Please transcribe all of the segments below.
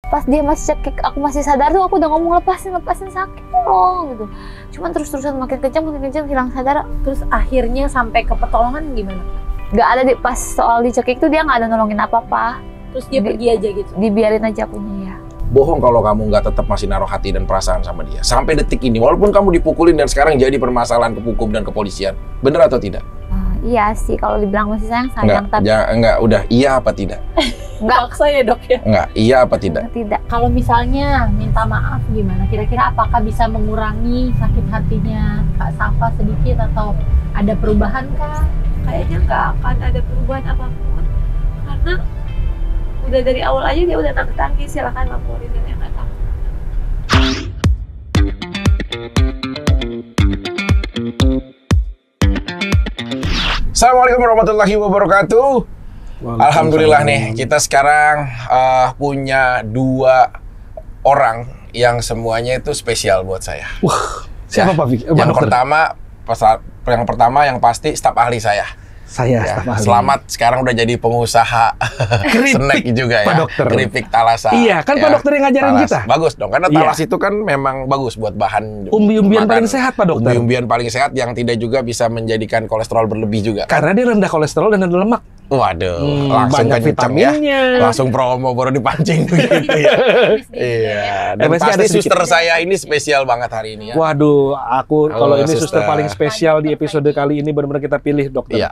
pas dia masih cekik, aku masih sadar tuh aku udah ngomong lepasin sakit dong gitu. Cuman terus-terusan makin kencang hilang sadar. Terus akhirnya sampai ke pertolongan gimana? Gak ada pas soal dicekik tuh dia nggak ada nolongin apa-apa. Terus dia pergi aja gitu? Dibiarin aja akunya ya. Bohong kalau kamu nggak tetap masih naruh hati dan perasaan sama dia. Sampai detik ini, walaupun kamu dipukulin dan sekarang jadi permasalahan ke hukum dan kepolisian. Bener atau tidak? Iya sih, kalau dibilang masih sayang, tapi... Enggak, udah. Iya apa tidak? Enggak. Paksa ya dok ya? Enggak, iya apa tidak? Tidak. Kalau misalnya minta maaf gimana? Kira-kira apakah bisa mengurangi sakit hatinya Kak Safa sedikit atau ada perubahan kah? Kayaknya nggak akan ada perubahan apapun. Karena udah dari awal aja dia udah tangki, silakan laporin dan yang nggak tahu. Assalamualaikum warahmatullahi wabarakatuh. Alhamdulillah nih, kita sekarang punya 2 orang yang semuanya itu spesial buat saya. Wah, siapa Pak Vicky? Yang pertama yang pasti staf ahli saya. Saya Ya, staf ahli. selamat sekarang udah jadi pengusaha snack juga ya. Pak Dokter. Keripik Thalassa. Iya, kan Pak Dokter yang ngajarin Thalas. kita. Bagus dong, karena Iya. Thalas itu kan memang bagus buat bahan Umbi-umbian makan. paling sehat Pak Dokter. Umbi-umbian paling sehat yang tidak juga bisa menjadikan kolesterol berlebih juga. Karena dia rendah kolesterol dan rendah lemak. Waduh, langsung banyak kenceng ya. vitaminnya. Langsung promo baru dipancing gitu ya. Iya. Dan MSG ada pasti sedikit. suster saya ini spesial banget hari ini ya. Waduh, aku Halo, kalau ini suster. suster paling spesial di episode kali ini benar-benar kita pilih dokter. Iya.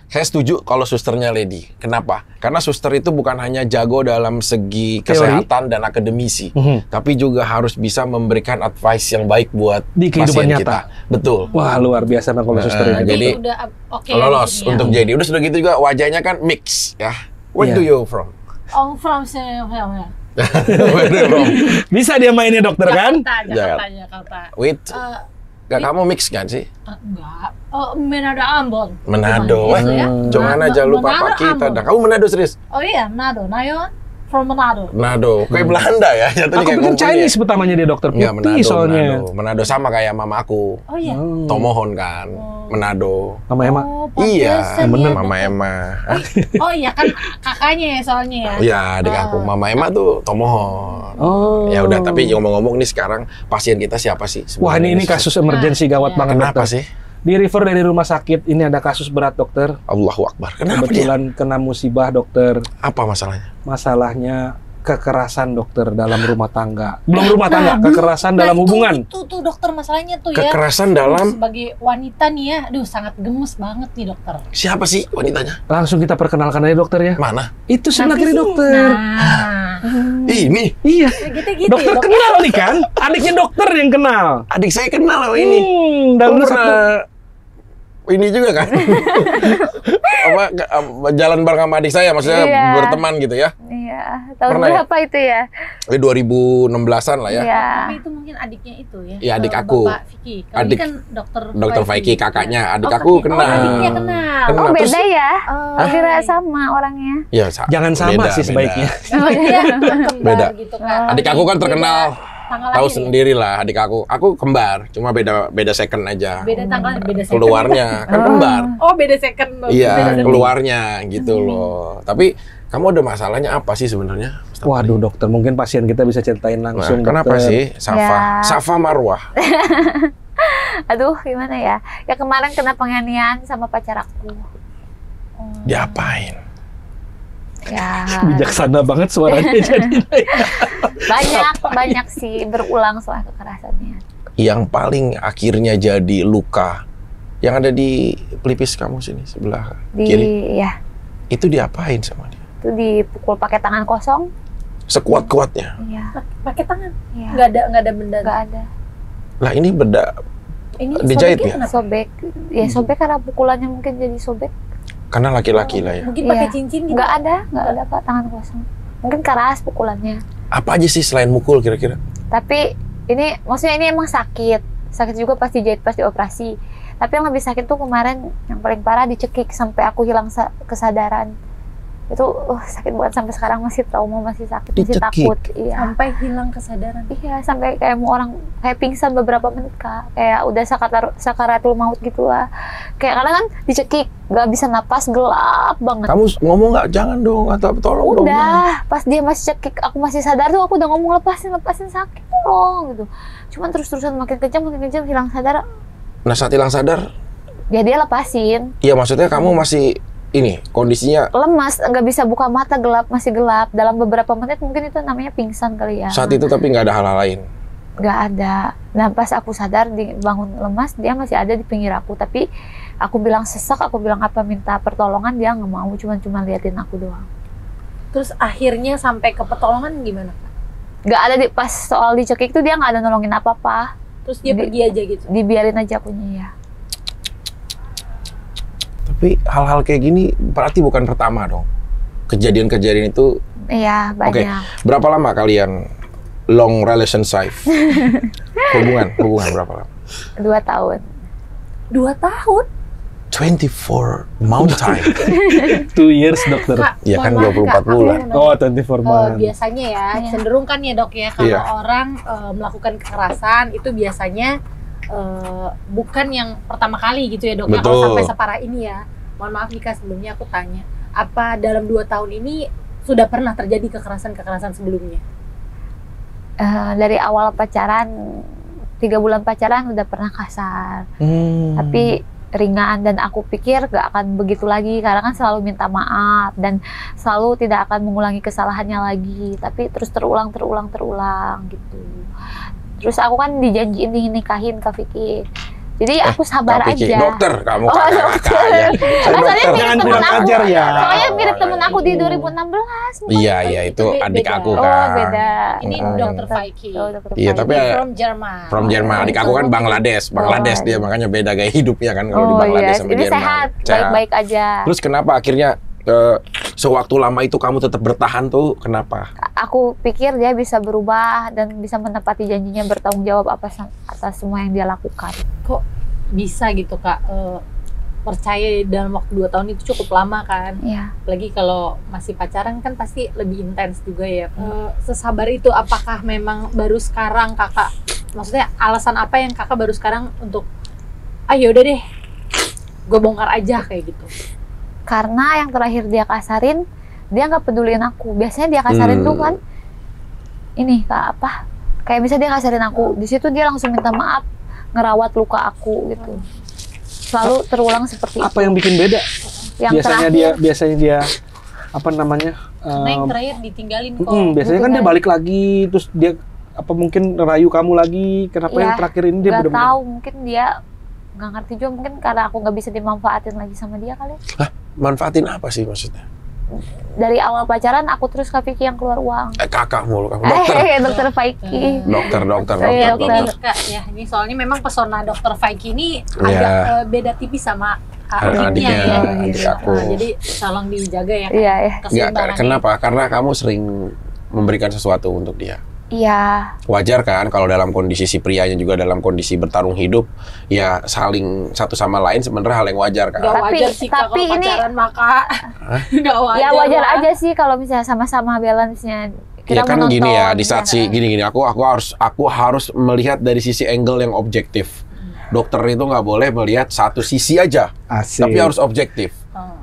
Saya setuju kalau susternya lady. Kenapa? Karena suster itu bukan hanya jago dalam segi kesehatan dan akademisi, tapi juga harus bisa memberikan advice yang baik buat Di kehidupan pasien nyata. kita. Betul. Wah, luar biasa Bang kalau suster Nah, ini. jadi udah oke lolos gitu ya. untuk jadi. Udah sudah gitu juga wajahnya kan mix ya. Where Iya. do you from? From Seoul. Where do you from? Bisa dia mainnya dokter kan? Jakarta. With Gak kamu mix kan sih? Enggak. Manado Ambon. Manado. Gitu ya. Jangan aja lupa Manado, Pak kita. Ambon. Dah. Kamu Manado serius? Oh iya, Manado. Nayon from Manado. Manado. Kayak Belanda ya. Jatuhnya Aku kayak pikir ngomongnya. Chinese pertamanya dia dokter Enggak, putih soalnya. Manado sama kayak mama aku. Oh iya. Tomohon kan. Manado. Sama Emma. Oh, Iya, pantesan bener ya. Mama Emma. Hah? Oh iya kan kakaknya ya soalnya ya. Iya, adik aku. Mama Emma tuh Tomohon. Oh. Ya udah, tapi ngomong-ngomong nih sekarang pasien kita siapa sih? Wah, ini kasus emergensi gawat banget Kenapa dokter. sih? Di refer dari rumah sakit, ini ada kasus berat dokter. Allahu Akbar. Kenapa dia? Kebetulan kena musibah dokter. Apa masalahnya? Masalahnya kekerasan dokter dalam rumah tangga. Belum rumah tangga, kekerasan dalam hubungan. Itu tuh dokter masalahnya tuh ya. Kekerasan dalam Sebagai wanita nih ya, aduh sangat gemes banget nih dokter. siapa sih wanitanya? Langsung kita perkenalkan aja dokter ya. Mana? Itu sebelah Nanti kiri sih. dokter. Nah, Ini Iya. gitu-gitu Dokter ya, Dok. kenal nih kan? Adiknya dokter yang kenal. adik saya kenal loh ini. Dan Kamu lu pernah ini juga kan? Jalan bareng sama adik saya, maksudnya Iya. berteman gitu ya? Iya, tahun Pernah ya? berapa itu ya? 2016-an lah ya. Iya. Tapi itu mungkin adiknya itu ya. Iya, adik aku. Bapak Vicky. Kalau Adik- ini kan dokter Dokter Vicky, kakaknya. Adik Oh, aku kakak. kenal. Oh, adiknya kenal. Kenal. Oh Terus- beda ya? Oh, Kira sama orangnya. Ya, jangan sama sih sebaiknya. Oh iya. kembar Beda. gitu kan. Adik aku kan terkenal, Tanggal tahu lahir ya? sendiri lah adik aku. Aku kembar, cuma beda second aja. Beda tanggal, beda second. Keluarnya kan kembar. Oh, beda second. Iya, Beda detik. keluarnya gitu loh. Tapi kamu ada masalahnya apa sih sebenarnya? Waduh dokter, mungkin pasien kita bisa ceritain Nah, langsung. kenapa dokter. sih Safa? Ya. Safa Marwah. Aduh, gimana ya? Ya kemarin kena penganiayaan sama pacar aku. Diapain? Ya. Bijaksana banget suaranya jadi. Banyak sih berulang soal kekerasannya. Yang paling akhirnya jadi luka yang ada di pelipis kamu sini sebelah kiri. Ya, Itu diapain sama dia? itu dipukul pakai tangan kosong. Sekuat-kuatnya. Iya. Pakai tangan. Iya. Nggak ada benda. Nggak ada. Lah ini beda Ini dijahit sobeknya ya? kenapa? Sobek. Ya sobek karena pukulannya mungkin jadi sobek. karena laki-laki lah ya. Mungkin pakai Iya. cincin gitu. Nggak ada Pak tangan kosong. Mungkin keras pukulannya. Apa aja sih selain mukul kira-kira? Tapi ini maksudnya ini emang sakit. Sakit juga pas dijahit pas dioperasi. Tapi yang lebih sakit tuh kemarin yang paling parah dicekik sampai aku hilang kesadaran. Itu sakit banget, sampai sekarang masih trauma, masih sakit, masih Dicekik. takut. Iya. Sampai hilang kesadaran. Iya, sampai kayak mau orang kayak pingsan beberapa menit, Kak. Kayak udah sakaratul maut gitu lah. Kayak karena kan dicekik, nggak bisa napas, gelap banget. Kamu ngomong nggak, jangan dong, atau tolong dong. Udah, pas dia masih cekik, aku masih sadar tuh, aku udah ngomong lepasin sakit dong gitu. Cuman terus-terusan makin kejam, hilang sadar. Nah, saat hilang sadar, Ya dia lepasin. ya maksudnya kamu masih ini kondisinya Lemas, nggak bisa buka mata, gelap, masih gelap. Dalam beberapa menit mungkin itu namanya pingsan kali ya. saat itu, tapi nggak ada hal-hal lain. Nggak ada. Nah pas aku sadar, bangun lemas, dia masih ada di pinggir aku. Tapi aku bilang sesak, aku bilang apa, minta pertolongan, dia nggak mau, cuma liatin aku doang. Terus akhirnya sampai ke pertolongan gimana, Kak? Nggak ada pas soal dicekik tuh dia nggak ada nolongin apa-apa. Terus dia pergi aja gitu. Dibiarin aja akunya ya. Tapi hal-hal kayak gini berarti bukan pertama dong. Kejadian-kejadian itu. Iya, banyak. Oke, berapa lama kalian long relationship? hubungan berapa lama? 2 tahun. 2 tahun? 24 month time. 2 years dokter. Kak, Iya kan, mohon maaf, 24 Kak, bulan. aku mau nanya. 24 months. Biasanya ya, Iya. cenderung kan ya dok ya, kalau Iya. orang melakukan kekerasan itu biasanya bukan yang pertama kali gitu ya dok ya, kalau Betul. sampai separah ini ya. Mohon maaf nih Kak, sebelumnya aku tanya, apa dalam 2 tahun ini sudah pernah terjadi kekerasan-kekerasan sebelumnya? Dari awal pacaran, 3 bulan pacaran udah pernah kasar. Tapi ringan, dan aku pikir gak akan begitu lagi karena kan selalu minta maaf dan selalu tidak akan mengulangi kesalahannya lagi, tapi terus terulang gitu. Terus aku kan dijanjiin dinikahin Kak Vicky, jadi aku sabar Kak Vicky, aja. dokter, kamu Oh, kakak dokter. aja. Soalnya Saya dokter. mirip Jangan temen kurang aku. ajar ya. Soalnya mirip temen aku di Oh. 2016. Iya, itu Beda. adik aku Oh, kan. beda. Ini Mm. dokter Vicky. Oh, dokter Iya, Vicky. tapi From Jerman. From Jerman. Adik aku kan Bangladesh dia, iya. makanya beda gaya hidupnya kan kalau di Oh Bangladesh iya, sama ini Jerman. sehat, baik-baik aja. Terus kenapa akhirnya sewaktu lama itu kamu tetap bertahan tuh? Kenapa? Aku pikir dia bisa berubah dan bisa menepati janjinya, bertanggung jawab atas semua yang dia lakukan. Kok bisa gitu Kak? Percaya dalam waktu 2 tahun itu cukup lama kan? Iya. Apalagi kalau masih pacaran kan pasti lebih intens juga ya. Sesabar itu apakah memang baru sekarang Kakak, maksudnya alasan apa yang Kakak baru sekarang untuk yaudah deh, gue bongkar aja kayak gitu? Karena yang terakhir dia kasarin, dia nggak peduliin aku. Biasanya dia kasarin tuh kan, ini Kak apa? Kayak misalnya dia kasarin aku, di situ dia langsung minta maaf, ngerawat luka aku gitu. Selalu terulang seperti itu. Apa yang bikin beda? Yang Biasanya dia apa namanya? Karena yang terakhir ditinggalin kok. Biasanya kan dia balik lagi, terus dia apa mungkin rayu kamu lagi? Kenapa yang Ya, terakhir ini dia nggak benar-benar? tahu, mungkin dia nggak ngerti juga, mungkin karena aku nggak bisa dimanfaatin lagi sama dia kali. Manfaatin apa sih maksudnya? Dari awal pacaran aku terus Kak Vicky yang keluar uang. Kakak mulu, kamu dokter. Dokter Vicky. Dokter. Iya, Ini dokter. Kak, ya ini soalnya memang pesona dokter Vicky ini Iya. agak beda tipis sama Adiknya, adiknya ya. adik aku. Jadi tolong dijaga ya Kak, Iya, ya. keseimbangannya. Kenapa? Karena kamu sering memberikan sesuatu untuk dia. Iya. Wajar kan kalau dalam kondisi si prianya juga dalam kondisi bertarung hidup, ya saling satu sama lain sebenarnya hal yang wajar kan. Gak wajar Tapi- sih Kak tapi kalau ini- pacaran maka gak wajar. Ya wajar lah. aja sih kalau misalnya sama-sama balance-nya. Ya kan menonton, gini ya, di saat ya. gini aku harus melihat dari sisi angle yang objektif. Dokter itu nggak boleh melihat satu sisi aja, Asik. tapi harus objektif. Oh.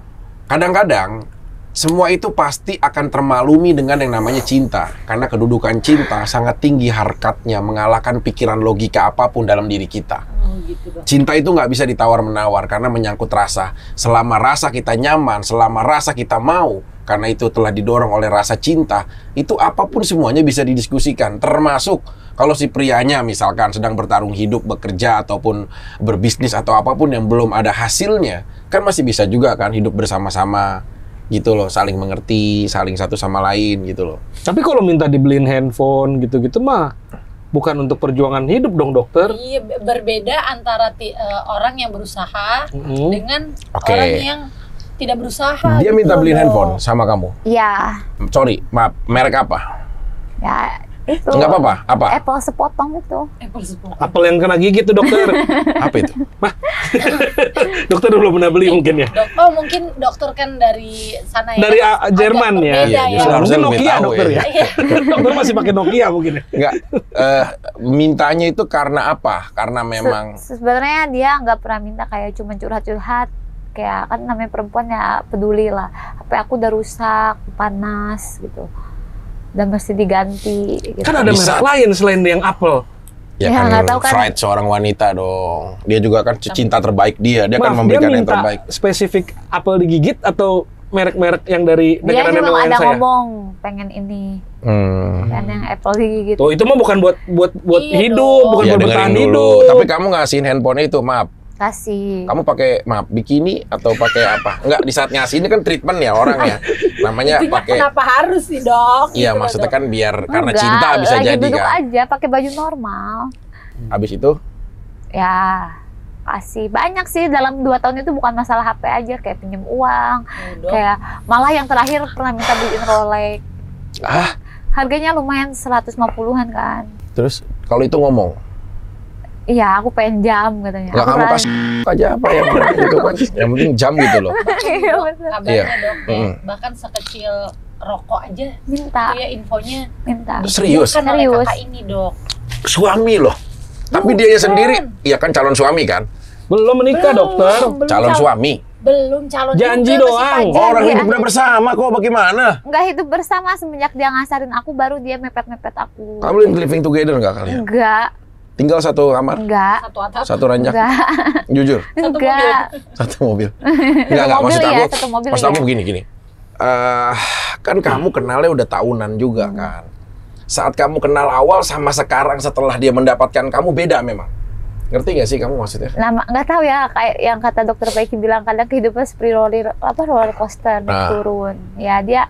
Kadang-kadang semua itu pasti akan termalumi dengan yang namanya cinta, karena kedudukan cinta sangat tinggi harkatnya, mengalahkan pikiran logika apapun dalam diri kita. Oh, gitu dong. Cinta itu nggak bisa ditawar-menawar karena menyangkut rasa. Selama rasa kita nyaman, selama rasa kita mau, karena itu telah didorong oleh rasa cinta, itu apapun semuanya bisa didiskusikan. Termasuk kalau si prianya misalkan sedang bertarung hidup, bekerja, ataupun berbisnis atau apapun yang belum ada hasilnya, kan masih bisa juga kan hidup bersama-sama gitu loh, saling mengerti, saling satu sama lain gitu loh. Tapi kalau minta dibeliin handphone gitu-gitu mah bukan untuk perjuangan hidup dong dokter. Iya, berbeda antara orang yang berusaha dengan Oke. orang yang tidak berusaha. Dia gitu minta beliin loh. handphone sama kamu. Iya. Sorry, maaf, merek apa? Ya Itu. Nggak apa-apa. Apa? Apple sepotong itu. Apple sepotong. Apel yang kena gigit tuh dokter. Apa itu? Dokter belum pernah beli mungkin ya. Oh mungkin dokter kan dari sana ya. Dari Jerman Agak ya. berbeda Iya, ya. justru harusnya Mungkin lebih Nokia tahu dokter ya. Iya. Dokter masih pakai Nokia mungkin ya. Nggak. Mintanya itu karena apa? Karena memang Sebenarnya dia nggak pernah minta, kayak cuma curhat-curhat. Kayak kan namanya perempuan ya peduli lah. HP aku udah rusak, panas gitu. Dan mesti diganti. Gitu. Kan ada Bisa. merek lain selain yang Apple. ya Ya, kan nggak tahu kan. Fried seorang wanita dong. Dia juga kan cinta terbaik dia. Dia kan Maaf, memberikan dia yang minta terbaik. spesifik Apple digigit atau merek-merek yang dari Dia nenek-nenek cuma moyang ada saya. ngomong pengen ini, pengen yang Apple digigit. Tuh, itu mah bukan buat Iya hidup, dong. bukan Ya buat dengerin bertahan dulu. hidup. Tapi kamu ngasihin handphone itu, maaf. Kasih. Kamu pakai bikini atau pakai apa? Enggak, di saat ngasih ini kan treatment ya orang ya. Namanya Intinya pakai. kenapa harus sih dok? Iya, Gitu loh, maksudnya Dok. kan biar karena Enggak, cinta bisa lagi jadi duduk kan. aja pakai baju normal. Habis itu Ya kasih banyak sih, dalam 2 tahun itu bukan masalah HP aja, kayak pinjem uang, Dok. kayak malah yang terakhir pernah minta beliin Rolex. ah, Harganya lumayan 150-an kan. terus kalau itu ngomong, Iya, aku pengen jam katanya. lah Aku kamu pernah- kasih aja apa yang itu kan. Yang penting jam gitu loh. Iya, bener. Kabarnya Iya. dok ya, Mm-mm. bahkan sekecil rokok aja Minta, itu ya infonya minta. Serius? kan oleh Serius. kakak ini dok. Suami loh. Tapi dia sendiri, iya kan calon suami kan? Belum menikah, dokter. Calon suami. Belum calon Janji juga, doang. masih pacaran. Orang Iya. hidupnya bersama kok, bagaimana? Enggak hidup bersama, semenjak dia ngasarin aku baru dia mepet-mepet aku. Kamu living together nggak kalian? Enggak, Tinggal satu kamar, enggak, Satu atap. satu ranjang, enggak, jujur, Satu enggak. satu mobil. Enggak, mobil maksud ya, aku, satu mobil maksud aku ya. begini. Kan kamu kenalnya udah tahunan juga kan. Saat kamu kenal awal sama sekarang setelah dia mendapatkan kamu beda memang. Ngerti gak sih kamu maksudnya? Nama nggak tahu ya, kayak yang kata dokter Paiki bilang kadang kehidupan seperti roller coaster, naik Nah. turun. Ya dia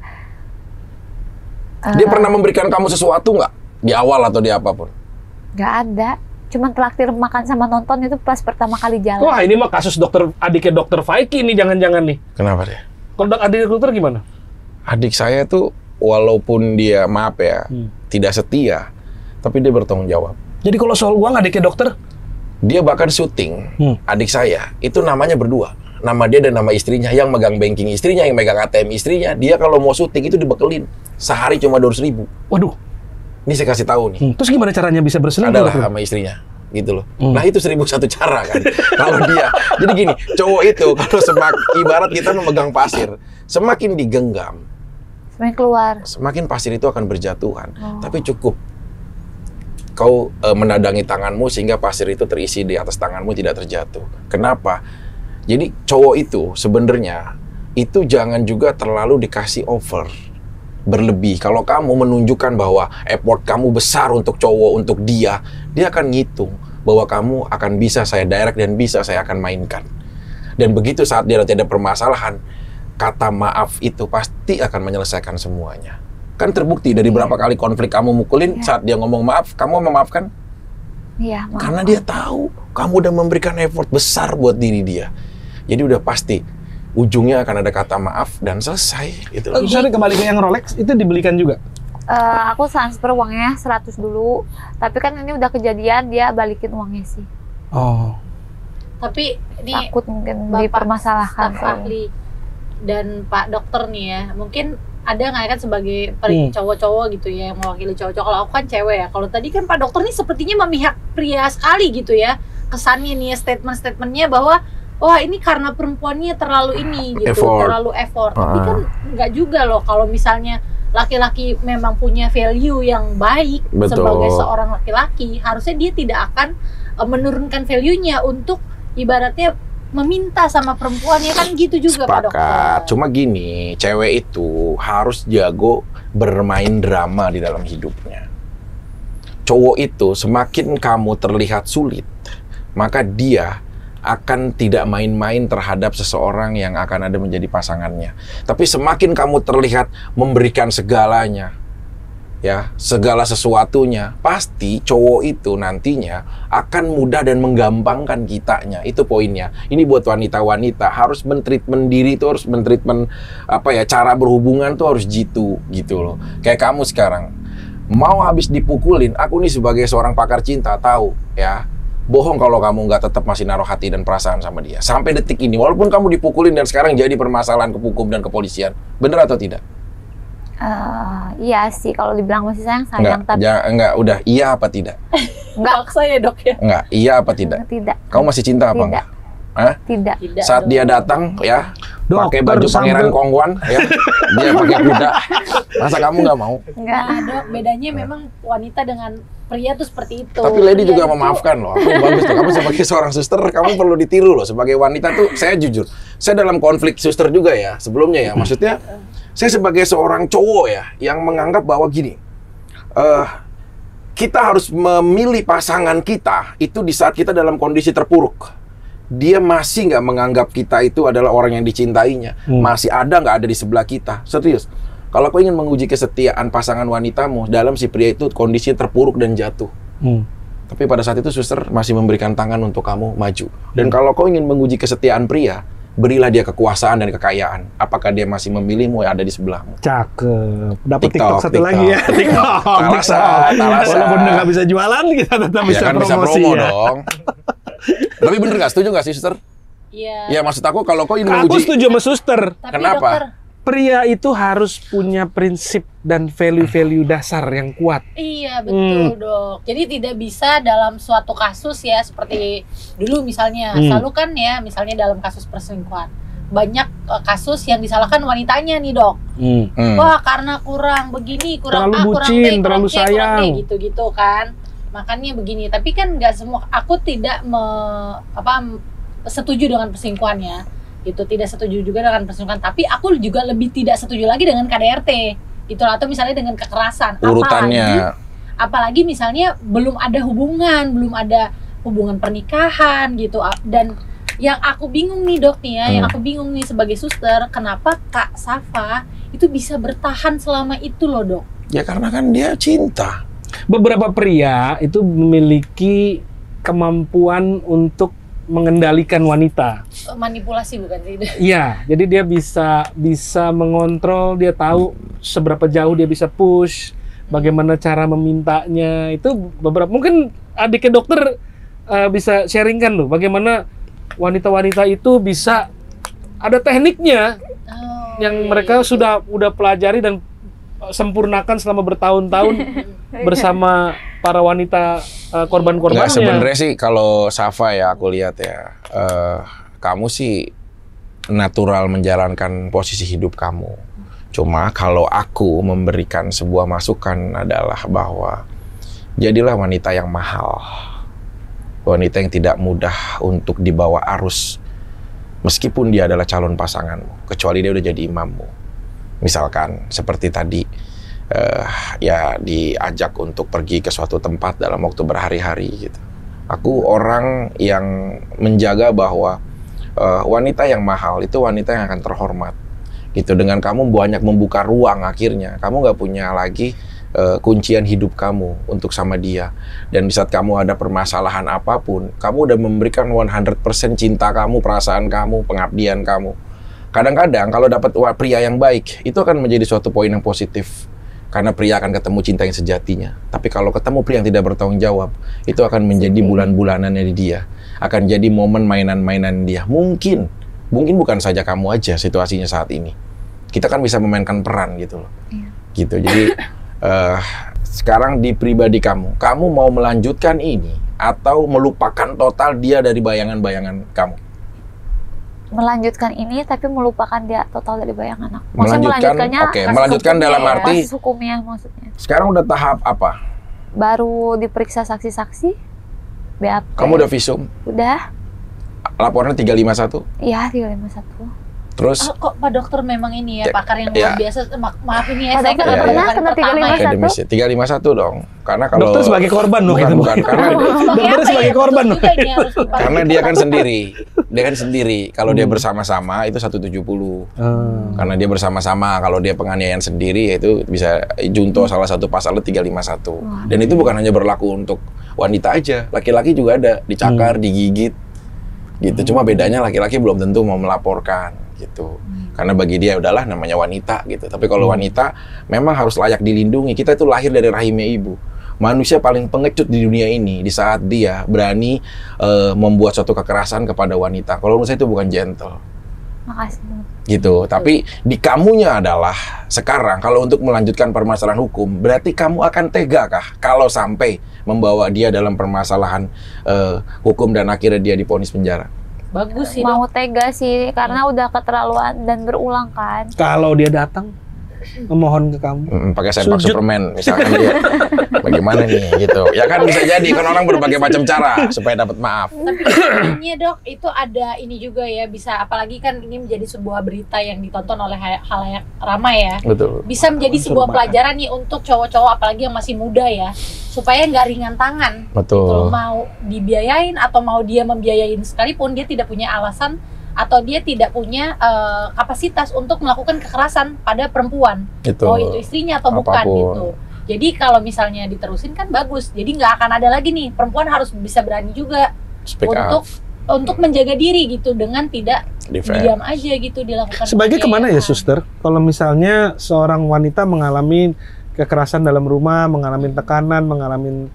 Dia pernah memberikan kamu sesuatu nggak? Di awal atau di apapun? nggak ada. Cuman traktir makan sama nonton itu pas pertama kali jalan. Wah, ini mah kasus adiknya dokter Faiki nih, jangan-jangan nih. Kenapa dia? Kalau adiknya dokter gimana? Adik saya tuh walaupun dia maaf ya, tidak setia, tapi dia bertanggung jawab. Jadi kalau soal uang adiknya dokter, Dia bahkan syuting, adik saya, itu namanya berdua. Nama dia dan nama istrinya, yang megang banking istrinya, yang megang ATM istrinya. Dia kalau mau syuting itu dibekelin. Sehari cuma 200.000. waduh. Ini saya kasih tahu nih. Terus gimana caranya bisa berselingkuh? Adalah dokter? sama istrinya. Gitu loh. Nah itu 1001 cara kan. Kalau dia, jadi gini, cowok itu kalau ibarat kita memegang pasir, semakin digenggam, Semakin keluar. semakin pasir itu akan berjatuhan. Tapi cukup kau menadangi tanganmu sehingga pasir itu terisi di atas tanganmu, tidak terjatuh. Kenapa? Jadi cowok itu sebenarnya itu jangan juga terlalu dikasih over, berlebih. Kalau kamu menunjukkan bahwa effort kamu besar untuk cowok, untuk dia akan ngitung bahwa kamu akan bisa saya direct dan bisa saya akan mainkan. Dan begitu saat dia ada permasalahan, kata maaf itu pasti akan menyelesaikan semuanya. Kan terbukti dari berapa kali konflik kamu mukulin, saat dia ngomong maaf, kamu memaafkan? Iya, maaf. Karena dia tahu kamu udah memberikan effort besar buat diri dia. Jadi udah pasti ujungnya akan ada kata maaf dan selesai gitu. Sorry, kembali ke yang Rolex, itu dibelikan juga? Aku transfer uangnya 100 dulu. Tapi kan ini udah kejadian, dia balikin uangnya sih. Oh. Tapi ini Takut mungkin Bapak dipermasalahkan. staf ahli dan Pak Dokter nih ya, mungkin ada nggak kan sebagai cowok-cowok gitu ya yang mewakili cowok-cowok. Kalau aku kan cewek ya. Kalau tadi kan Pak Dokter nih sepertinya memihak pria sekali gitu ya. Kesannya nih statement-statementnya bahwa wah ini karena perempuannya terlalu ini gitu, terlalu effort. Tapi kan nggak juga loh kalau misalnya laki-laki memang punya value yang baik. Betul. Sebagai seorang laki-laki, harusnya dia tidak akan menurunkan value-nya untuk ibaratnya meminta sama perempuannya, kan gitu juga Pak Dokter. Sepakat. Cuma gini, cewek itu harus jago bermain drama di dalam hidupnya. Cowok itu semakin kamu terlihat sulit, maka dia akan tidak main-main terhadap seseorang yang akan ada menjadi pasangannya. Tapi semakin kamu terlihat memberikan segalanya, ya, segala sesuatunya, pasti cowok itu nantinya akan mudah dan menggampangkan kitanya. Itu poinnya. Ini buat wanita-wanita, harus men-treatment diri itu, harus men-treatment apa ya, cara berhubungan tuh harus gitu loh. Kayak kamu sekarang, Mau habis dipukulin, aku nih sebagai seorang pakar cinta tahu ya, bohong kalau kamu nggak tetap masih naruh hati dan perasaan sama dia. Sampai detik ini, walaupun kamu dipukulin dan sekarang jadi permasalahan ke hukum dan kepolisian, bener atau tidak? Iya sih, kalau dibilang masih sayang, tapi enggak, udah, iya apa tidak? Enggak saya dok ya. Enggak, iya apa tidak? Tidak. Kamu masih cinta apa Tidak. enggak? Hah? Tidak. Saat dia datang ya, pakai baju pangeran Kongguan ya, dia pakai kuda. Masa kamu nggak mau? Enggak. Nah, dok, bedanya memang wanita dengan pria tuh seperti itu. Tapi Lady Pria juga itu- memaafkan loh. Aku bagus tuh. Kamu sebagai seorang suster, kamu perlu ditiru loh. Sebagai wanita tuh, saya jujur, saya dalam konflik suster juga ya sebelumnya ya. Maksudnya, saya sebagai seorang cowok ya, yang menganggap bahwa gini, kita harus memilih pasangan kita itu di saat kita dalam kondisi terpuruk. Dia masih nggak menganggap kita itu adalah orang yang dicintainya. Masih ada nggak ada di sebelah kita. Serius. Kalau kau ingin menguji kesetiaan pasangan wanitamu, dalam si pria itu kondisi terpuruk dan jatuh. Tapi pada saat itu suster masih memberikan tangan untuk kamu maju. Dan kalau kau ingin menguji kesetiaan pria, berilah dia kekuasaan dan kekayaan. Apakah dia masih memilihmu yang ada di sebelahmu? Cakep. Dapat TikTok, TikTok satu TikTok. lagi ya. TikTok. Alasan. Walaupun udah nggak bisa jualan, kita tetap bisa Ya kan bisa promosi promo ya. dong. Tapi bener nggak, setuju nggak sih suster? Iya. Ya maksud aku kalau kau ingin Aku menguji, setuju sama suster. Tapi Kenapa? dokter, Pria itu harus punya prinsip dan value-value dasar yang kuat. iya betul dok. Jadi tidak bisa dalam suatu kasus ya seperti dulu misalnya selalu kan ya misalnya dalam kasus perselingkuhan banyak kasus yang disalahkan wanitanya nih dok. Wah karena kurang begini, kurang Terlalu A, kurang bucin, B, kurang terlalu C, kurang D, sayang. gitu-gitu kan. Makanya begini. Tapi kan nggak semua. Aku tidak setuju dengan perselingkuhannya. Gitu tidak setuju juga dengan perselingkuhan. Tapi aku juga lebih tidak setuju lagi dengan KDRT. Gitu atau misalnya dengan kekerasan. urutannya. Apalagi misalnya belum ada hubungan pernikahan gitu. Dan yang aku bingung nih dok nih ya, yang aku bingung nih sebagai suster, kenapa Kak Safa itu bisa bertahan selama itu loh dok? Ya karena kan dia cinta. Beberapa pria itu memiliki kemampuan untuk mengendalikan wanita. Manipulasi bukan sih? Iya, jadi dia bisa mengontrol, dia tahu seberapa jauh dia bisa push, bagaimana cara memintanya. Itu beberapa mungkin adiknya dokter bisa sharingkan loh, bagaimana wanita-wanita itu bisa ada tekniknya yang mereka udah pelajari dan sempurnakan selama bertahun-tahun bersama para wanita korban-korbannya. Nggak, sebenarnya sih kalau Safa ya aku lihat ya, kamu sih natural menjalankan posisi hidup kamu. Cuma kalau aku memberikan sebuah masukan adalah bahwa jadilah wanita yang mahal, wanita yang tidak mudah untuk dibawa arus, meskipun dia adalah calon pasanganmu, kecuali dia udah jadi imammu. Misalkan seperti tadi, ya diajak untuk pergi ke suatu tempat dalam waktu berhari-hari gitu. Aku orang yang menjaga bahwa wanita yang mahal itu wanita yang akan terhormat gitu. Dengan kamu banyak membuka ruang, akhirnya kamu nggak punya lagi kuncian hidup kamu untuk sama dia. Dan di saat kamu ada permasalahan apapun, kamu udah memberikan 100% cinta kamu, perasaan kamu, pengabdian kamu. Kadang-kadang kalau dapat pria yang baik, itu akan menjadi suatu poin yang positif. Karena pria akan ketemu cinta yang sejatinya. Tapi kalau ketemu pria yang tidak bertanggung jawab, itu akan menjadi bulan-bulanannya di dia. Akan jadi momen mainan-mainan dia. Mungkin bukan saja kamu aja situasinya saat ini. Kita kan bisa memainkan peran gitu loh. Gitu. Jadi sekarang di pribadi kamu mau melanjutkan ini atau melupakan total dia dari bayangan-bayangan kamu? Melanjutkan ini tapi melupakan dia total dari bayangan aku. Melanjutkannya, oke, melanjutkan dalam arti kasus hukumnya maksudnya. Sekarang udah tahap apa? Baru diperiksa saksi-saksi, BAP. Kamu udah visum? Udah. Laporannya 351? Iya, 351. Terus kok Pak Dokter memang ini ya, pakar yang luar biasa. Maaf ini ya, Pak saya kan Dokter baru pernah kali kena pertama ya. akademis ya, 351 dong. Karena kalau dokter sebagai korban loh. bukan, karena Dokter sebagai korban loh. karena dia kan sendiri. Dia kan sendiri. Kalau dia bersama-sama itu 170. Karena dia bersama-sama, kalau dia penganiayaan sendiri yaitu bisa junto salah satu pasalnya 351. Dan itu bukan hanya berlaku untuk wanita aja, laki-laki juga ada, dicakar, digigit. Gitu. Cuma bedanya laki-laki belum tentu mau melaporkan gitu. Karena bagi dia udahlah namanya wanita gitu. Tapi kalau wanita memang harus layak dilindungi. Kita itu lahir dari rahimnya ibu. Manusia paling pengecut di dunia ini di saat dia berani membuat suatu kekerasan kepada wanita. Kalau menurut saya itu bukan gentle. Makasih. Gitu. Tapi di kamunya adalah sekarang kalau untuk melanjutkan permasalahan hukum, berarti kamu akan tega kah kalau sampai membawa dia dalam permasalahan hukum dan akhirnya dia divonis penjara? Bagus sih. Mau tega sih karena udah keterlaluan dan berulang kan. Kalau dia datang memohon ke kamu, pakai sempak Superman misalkan dia bagaimana nih gitu ya kan, bisa jadi kan orang berbagai macam cara supaya dapat maaf. Tapi sebenarnya dok itu ada ini juga ya, bisa apalagi kan ini menjadi sebuah berita yang ditonton oleh halayak ramai ya. Betul. Bisa menjadi sebuah pelajaran nih untuk cowok-cowok apalagi yang masih muda ya, supaya nggak ringan tangan. Betul. Gitu, mau dibiayain atau mau dia membiayain sekalipun dia tidak punya alasan atau dia tidak punya kapasitas untuk melakukan kekerasan pada perempuan. Itu. Oh itu istrinya atau bukan Apapun. gitu. Jadi kalau misalnya diterusin kan bagus. Jadi nggak akan ada lagi nih, perempuan harus bisa berani juga Speak untuk menjaga diri gitu dengan tidak Defend. diam aja gitu dilakukan. sebagai kemana ya penganiayaan. suster? Kalau misalnya seorang wanita mengalami kekerasan dalam rumah, mengalami tekanan, mengalami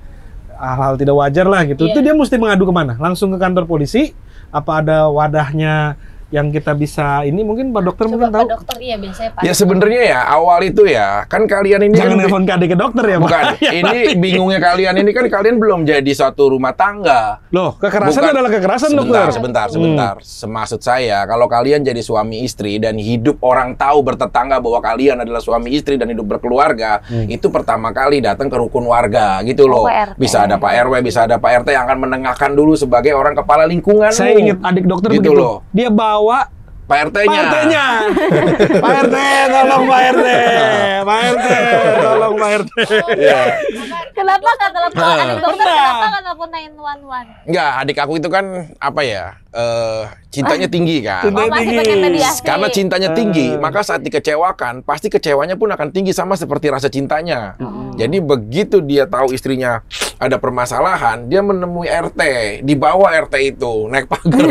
hal-hal tidak wajar lah gitu, Iya. itu dia mesti mengadu kemana? Langsung ke kantor polisi? Apa ada wadahnya yang kita bisa ini? Mungkin Pak Dokter Coba mungkin Pak tahu. Dokter iya biasanya Pak. Ya sebenarnya ya awal itu ya kan kalian ini Jangan kan nelfon ke adik ke dokter ya, Pak. bukan Ya, ini nanti. bingungnya kalian ini kan kalian belum jadi suatu rumah tangga. Loh, kekerasan Bukan. adalah kekerasan, dokter. Sebentar. Semaksud saya, kalau kalian jadi suami istri dan hidup orang tahu bertetangga bahwa kalian adalah suami istri dan hidup berkeluarga, itu pertama kali datang ke rukun warga, gitu loh. Oh, ke RT. Bisa ada Pak RW, bisa ada Pak RT yang akan menengahkan dulu sebagai orang kepala lingkungan. Saya ingat adik dokter Gitu begitu. loh. Dia bawa Pak RT-nya. Pak RT-nya. Pak RT, tolong Pak RT. Pak RT, tolong Pak RT. Iya. Kenapa nggak telepon adik dokter? Kenapa nggak telepon 911? Enggak, adik aku itu kan apa ya? Cintanya tinggi kan. Cinta- Oh, masih tinggi. pengen mediasi. Karena cintanya tinggi, maka saat dikecewakan, pasti kecewanya pun akan tinggi sama seperti rasa cintanya. Jadi begitu dia tahu istrinya ada permasalahan, dia menemui RT, dibawa RT itu naik pagar.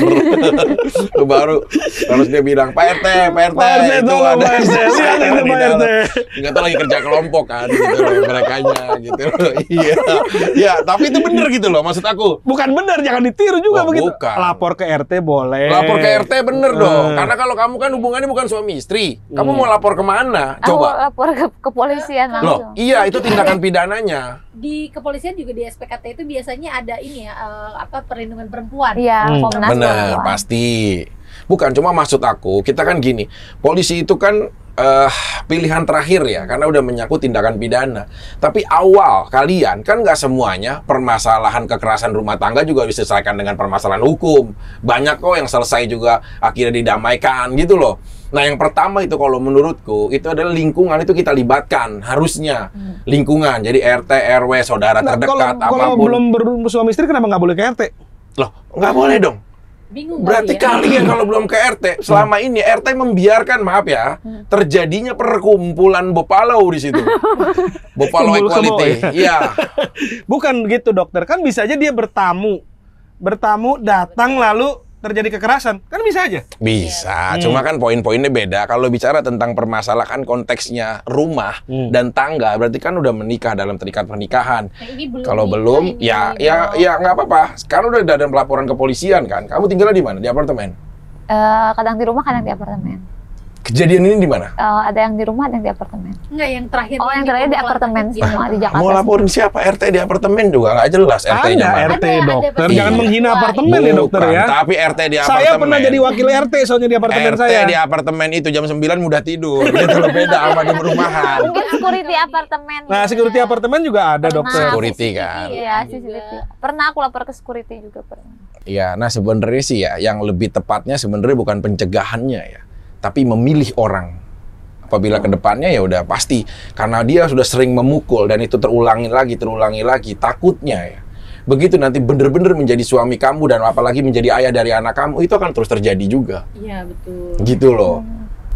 Baru harus dia bilang, Pak RT, Pak RT, itu tolong ada Pak RT. Silakan di Pak dalam." RT. Nggak tahu lagi kerja kelompok kan, gitu loh, merekanya, gitu loh. Iya, ya, tapi itu bener gitu loh, maksud aku. Bukan benar, jangan ditiru juga Oh, begitu. bukan. Lapor ke RT boleh. Lapor ke RT bener dong, karena kalau kamu kan hubungannya bukan suami istri, kamu mau lapor kemana? Aku Coba. lapor ke kepolisian Loh, langsung. iya itu tindakan pidananya. Di kepolisian juga di SPKT itu biasanya ada ini ya perlindungan perempuan. Iya, Komnas Bener, Perempuan. pasti. Bukan, cuma maksud aku, kita kan gini, polisi itu kan pilihan terakhir ya, karena udah menyangkut tindakan pidana. Tapi awal kalian, kan nggak semuanya permasalahan kekerasan rumah tangga juga diselesaikan dengan permasalahan hukum. Banyak kok yang selesai juga akhirnya didamaikan gitu loh. Nah yang pertama itu kalau menurutku, itu adalah lingkungan itu kita libatkan, harusnya. Lingkungan, jadi RT, RW, saudara Nah, terdekat, kalau apapun. belum bersuami istri kenapa nggak boleh ke RT? Loh, nggak boleh dong. Bingung Berarti kali ya. kalian kalau belum ke RT, selama ini RT membiarkan, maaf ya, terjadinya perkumpulan Bopalau di situ. Bopalau Kumpul kebo, Equality. Iya. Bukan gitu dokter, kan bisa aja dia bertamu datang lalu terjadi kekerasan, kan bisa aja. Bisa, cuma kan poin-poinnya beda. Kalau bicara tentang permasalahan konteksnya rumah dan tangga, berarti kan udah menikah dalam terikat pernikahan. Nah, ini belum Kalau nikah belum, ini, ya nggak apa-apa. Sekarang udah ada pelaporan kepolisian kan. Kamu tinggalnya di mana? Di apartemen? Kadang di rumah, kadang di apartemen. Kejadian ini di mana? Ada yang di rumah, ada yang di apartemen. Enggak, yang terakhir. Oh, ini yang terakhir di pemukulan apartemen terakhir. semua di Jakarta. Mau laporin siapa? RT di apartemen juga nggak jelas RT-nya Ada mana. RT Ada, dokter, ada, jangan Iya. menghina apartemen ya dokter Bukan, ya. tapi RT di apartemen. Saya pernah jadi wakil RT soalnya di apartemen RT saya. di apartemen itu jam 9 mudah tidur. Gitu loh, beda sama di perumahan. Mungkin security apartemen. Nah, security apartemen juga ada Pernah. dokter. Security kan. Iya, CCTV. Pernah aku lapor ke security juga pernah. Iya, nah sebenarnya sih ya, yang lebih tepatnya sebenarnya bukan pencegahannya ya, tapi memilih orang. Apabila ke depannya ya udah pasti, karena dia sudah sering memukul dan itu terulangi lagi, takutnya ya. Begitu nanti bener-bener menjadi suami kamu dan apalagi menjadi ayah dari anak kamu, itu akan terus terjadi juga. Iya, betul. Gitu loh.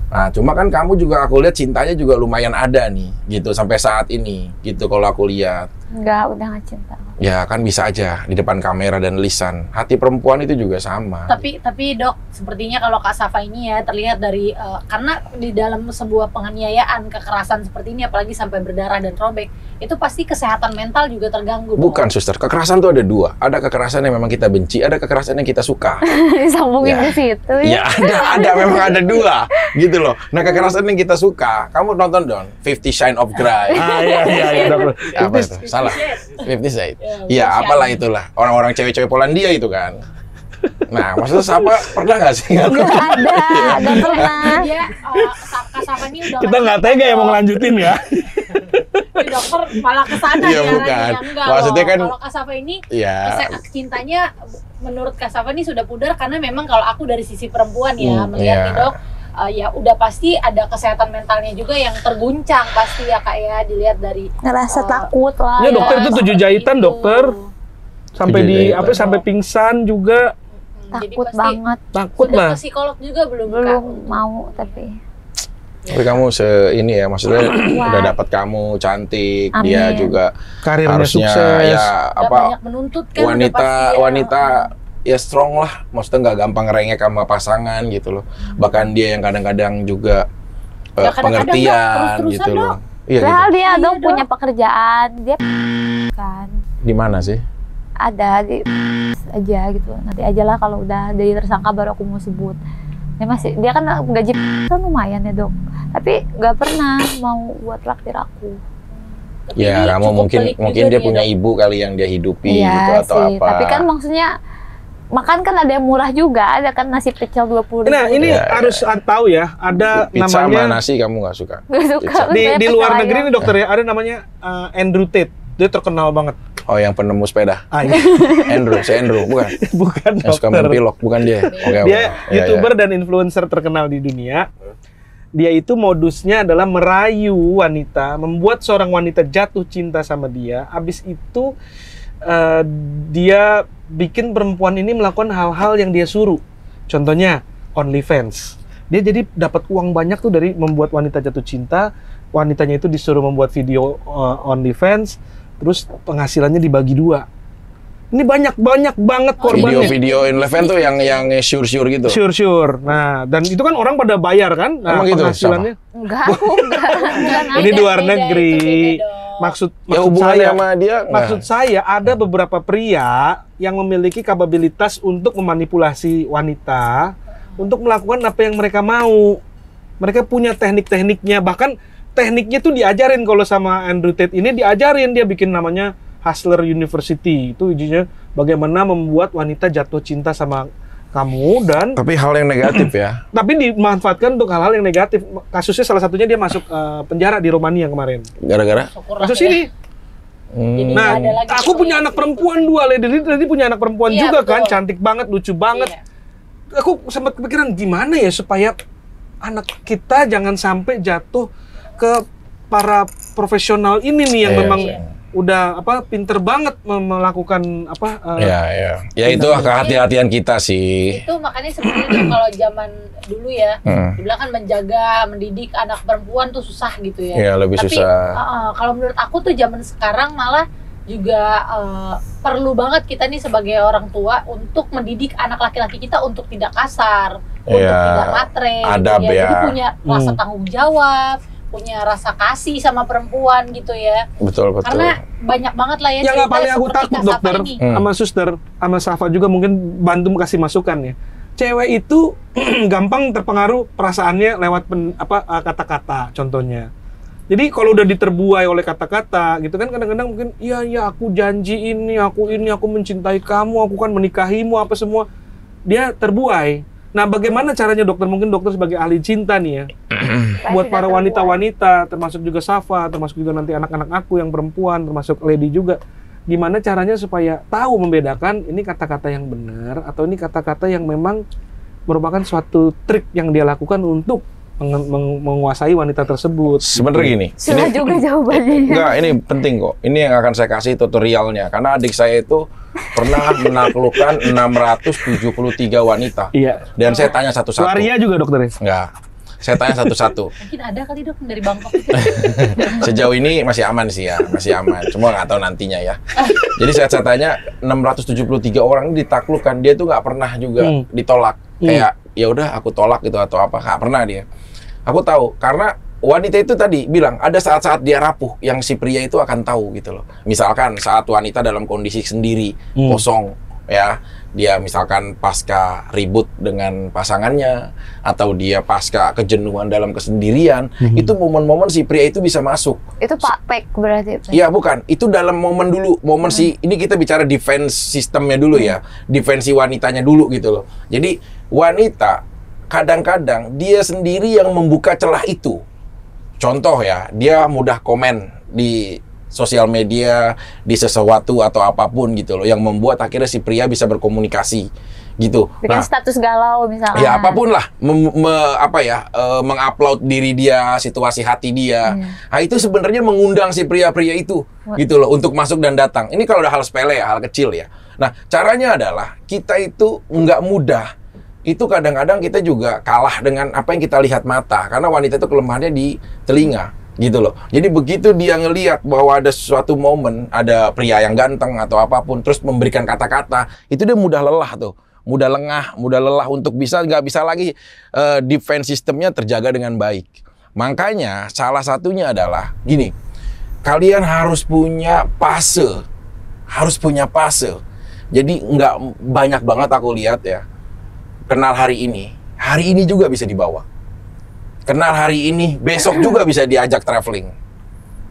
Nah, cuma kan kamu juga aku lihat cintanya juga lumayan ada nih, gitu sampai saat ini, gitu kalau aku lihat. Enggak, udah nggak cinta. Ya kan bisa aja di depan kamera dan lisan. Hati perempuan itu juga sama. Tapi Dok, sepertinya kalau Kak Safa ini ya terlihat dari karena di dalam sebuah penganiayaan, kekerasan seperti ini apalagi sampai berdarah dan robek, itu pasti kesehatan mental juga terganggu. Bukan, suster. Kekerasan tuh ada dua. Ada kekerasan yang memang kita benci, ada kekerasan yang kita suka. Disambungin ke situ Ya ada memang ada dua, gitu loh. Nah kekerasan yang kita suka, kamu nonton dong, 50 Shades of Grey. Iya, dokter. Apa itu? Salah. 50 Shades. Ya, apalah itulah. Orang-orang cewek-cewek Polandia itu kan. Nah, maksudnya Safa pernah nggak sih? Nggak ada pernah. Dia Kak Safa ini udah Kita nggak tega ya mau ngelanjutin ya. dokter malah kesana Iya, ya. bukan. Enggak Maksudnya loh. kan- Kalau Kak Safa ini Ya. cintanya menurut Kak Safa ini sudah pudar karena memang kalau aku dari sisi perempuan ya melihat iya. nih Dok, ya udah pasti ada kesehatan mentalnya juga yang terguncang pasti ya Kak ya, dilihat dari Ngerasa takut lah. Ya, dokter itu 7 jahitan, itu. dokter. Sampai 7 di jahitan. sampai pingsan juga. Jadi Takut pasti banget. Takut udah lah. ke psikolog juga belum Belum Kak? mau tapi. Tapi kamu ini ya, maksudnya udah dapat kamu cantik, Amin. dia juga Karirnya harusnya sukses. ya Udah apa banyak menuntut kan udah pasti wanita ya strong lah, maksudnya nggak gampang ngerengek sama pasangan gitu loh. Bahkan dia yang kadang-kadang juga Ya, kadang-kadang, Dok, pengertian terus-terusan, gitu loh. Dok. Iya gitu. Padahal dia Iya, dong Dok. punya pekerjaan, dia kan Di mana sih? ada di aja gitu. Nanti aja lah kalau udah jadi tersangka baru aku mau sebut. Dia kan gaji kan lumayan ya dok. Tapi nggak pernah mau buat traktir aku. Tapi Ya, ini kamu cukup mungkin pelik mungkin juga dia nih, punya Dok. ibu kali yang dia hidupi Iya gitu atau sih. apa. Tapi kan maksudnya makan kan ada yang murah juga. Ada kan nasi pecel 20.000. Nah, ini Ya, harus tahu ya, ada Pizza sama namanya nasi kamu nggak suka? Gak suka. Pizza. di Saya luar pecel negeri ayam. nih dokter ya, ada namanya Andrew Tate. Dia terkenal banget. Oh, yang penemu sepeda. Iya. Andrew, bukan. Bukan Yang suka main dokter. pilok, bukan dia. Oke, Dia oke. Ya, YouTuber dan influencer terkenal di dunia. Dia itu modusnya adalah merayu wanita, membuat seorang wanita jatuh cinta sama dia. Habis itu dia bikin perempuan ini melakukan hal-hal yang dia suruh. Contohnya OnlyFans. Dia jadi dapat uang banyak tuh dari membuat wanita jatuh cinta. Wanitanya itu disuruh membuat video OnlyFans, terus penghasilannya dibagi 2. Ini banyak banget korbannya. Video OnlyFans tuh yang sure gitu. Sure. Nah, dan itu kan orang pada bayar kan? Nah, Emang gitu, penghasilannya. Enggak, aku enggak. Ini di luar Beda, negeri. itu beda, Dok. Maksud Ya hubungannya saya, sama dia maksud saya ada beberapa pria yang memiliki kapabilitas untuk memanipulasi wanita untuk melakukan apa yang mereka mau. Mereka punya teknik-tekniknya, bahkan tekniknya tuh diajarin. Kalau sama Andrew Tate ini diajarin, dia bikin namanya Hustler University. Itu izinnya bagaimana membuat wanita jatuh cinta sama kamu dan Tapi hal yang negatif ya. tapi dimanfaatkan untuk hal-hal yang negatif. Kasusnya salah satunya dia masuk penjara di Romania kemarin. Gara-gara Syukurlah Kasus ya. ini. Jadi Nah, nggak ada lagi aku punya anak perempuan 2, Lady punya anak perempuan Iya, juga betul. kan, cantik banget, lucu banget. Iya. Aku sempat kepikiran gimana ya supaya anak kita jangan sampai jatuh ke para profesional ini nih yang Iya, memang iya. udah pinter banget melakukan Ya. Ya itu kehati-hatian kita sih. Itu makanya sebenarnya tuh kalau zaman dulu ya, Hmm. dibilang kan menjaga, mendidik anak perempuan tuh susah gitu ya. Ya lebih Tapi susah. kalau menurut aku tuh zaman sekarang malah juga perlu banget kita nih sebagai orang tua untuk mendidik anak laki-laki kita untuk tidak kasar, untuk Ya, tidak matre, adab gitu ya. Jadi punya rasa tanggung jawab, punya rasa kasih sama perempuan gitu ya. Betul. Karena banyak banget lah ya yang cerita paling aku seperti takut Kak Safa dokter ini. sama suster sama Safa juga mungkin bantu kasih masukan ya. Cewek itu gampang terpengaruh perasaannya lewat kata-kata contohnya. Jadi kalau udah diterbuai oleh kata-kata gitu kan, kadang-kadang mungkin iya aku janji ini aku mencintai kamu, aku kan menikahimu apa semua, dia terbuai. Nah, bagaimana caranya dokter? Mungkin dokter sebagai ahli cinta nih ya, buat para wanita-wanita, termasuk juga Safa, termasuk juga nanti anak-anak aku yang perempuan, termasuk Lady juga, gimana caranya supaya tahu membedakan ini kata-kata yang benar atau ini kata-kata yang memang merupakan suatu trik yang dia lakukan untuk menguasai wanita tersebut. Sebenarnya gini. Sudah juga jawabannya. Enggak, ini penting kok. Ini yang akan saya kasih tutorialnya. Karena adik saya itu pernah menaklukkan 673 wanita. Iya. Dan saya tanya satu-satu. Waria juga dokter ya? Enggak. Saya tanya satu-satu. Mungkin ada kali Dok dari Bangkok. Sejauh ini masih aman sih ya, masih aman. Cuma nggak tahu nantinya ya. Jadi saya tanya 673 orang ini ditaklukkan, dia tuh nggak pernah juga ditolak. Kayak ya udah aku tolak gitu atau apa, nggak pernah dia. Aku tahu karena wanita itu tadi bilang ada saat-saat dia rapuh yang si pria itu akan tahu gitu loh. Misalkan saat wanita dalam kondisi sendiri, kosong ya, dia misalkan pasca ribut dengan pasangannya atau dia pasca kejenuhan dalam kesendirian, itu momen-momen si pria itu bisa masuk. Itu Pak Pek berarti. Iya bukan, itu dalam momen dulu, momen si ini kita bicara defense sistemnya dulu ya, defensi wanitanya dulu gitu loh. Jadi wanita kadang-kadang dia sendiri yang membuka celah itu. Contoh ya, dia mudah komen di sosial media, di sesuatu atau apapun gitu loh, yang membuat akhirnya si pria bisa berkomunikasi gitu. Bikin status galau misalnya. Ya apapun lah, mengupload diri dia, situasi hati dia. Nah itu sebenarnya mengundang si pria-pria itu gitu loh untuk masuk dan datang. Ini kalau udah hal sepele ya, hal kecil ya. Nah caranya adalah kita itu nggak mudah. Itu kadang-kadang kita juga kalah dengan apa yang kita lihat mata, karena wanita itu kelemahannya di telinga. Gitu loh. Jadi begitu dia ngelihat bahwa ada suatu momen, ada pria yang ganteng atau apapun, terus memberikan kata-kata, itu dia mudah lelah tuh. Mudah lengah, mudah lelah untuk nggak bisa lagi defense sistemnya terjaga dengan baik. Makanya salah satunya adalah gini, kalian harus punya fase. Harus punya fase. Jadi nggak banyak banget aku lihat ya, kenal hari ini juga bisa dibawa. Kenal hari ini, besok juga bisa diajak traveling.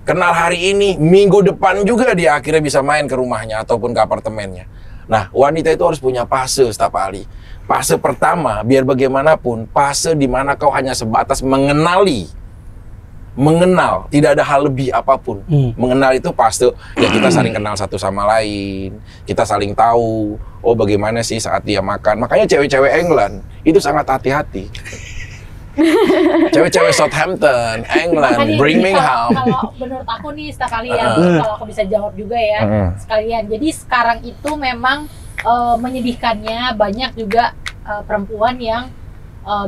Kenal hari ini, minggu depan juga dia akhirnya bisa main ke rumahnya ataupun ke apartemennya. Nah, wanita itu harus punya fase, Staf Ali. Fase pertama, biar bagaimanapun, fase di mana kau hanya sebatas mengenal, tidak ada hal lebih apapun. Mengenal itu fase, ya kita saling kenal satu sama lain, kita saling tahu, oh bagaimana sih saat dia makan. Makanya cewek-cewek England itu sangat hati-hati. Cewek-cewek Southampton, England, Birmingham. Kalau menurut aku nih sekalian, kalau aku bisa jawab juga ya sekalian. Jadi sekarang itu memang menyedihkannya banyak juga perempuan yang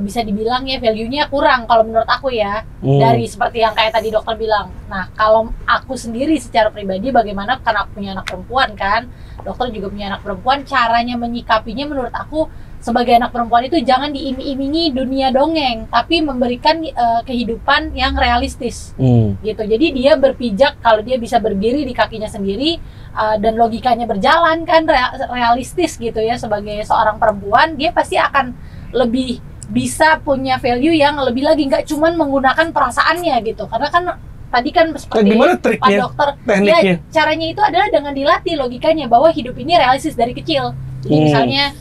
bisa dibilang ya value-nya kurang kalau menurut aku ya, dari seperti yang kayak tadi dokter bilang. Nah kalau aku sendiri secara pribadi bagaimana, karena aku punya anak perempuan kan, dokter juga punya anak perempuan, caranya menyikapinya menurut aku sebagai anak perempuan itu jangan diiming-imingi dunia dongeng, tapi memberikan kehidupan yang realistis gitu. Jadi dia berpijak kalau dia bisa berdiri di kakinya sendiri dan logikanya berjalan kan realistis gitu ya, sebagai seorang perempuan dia pasti akan lebih bisa punya value yang lebih lagi, nggak cuman menggunakan perasaannya gitu. Karena kan tadi kan seperti Pak Dokter, ya caranya itu adalah dengan dilatih logikanya bahwa hidup ini realistis dari kecil. Jadi misalnya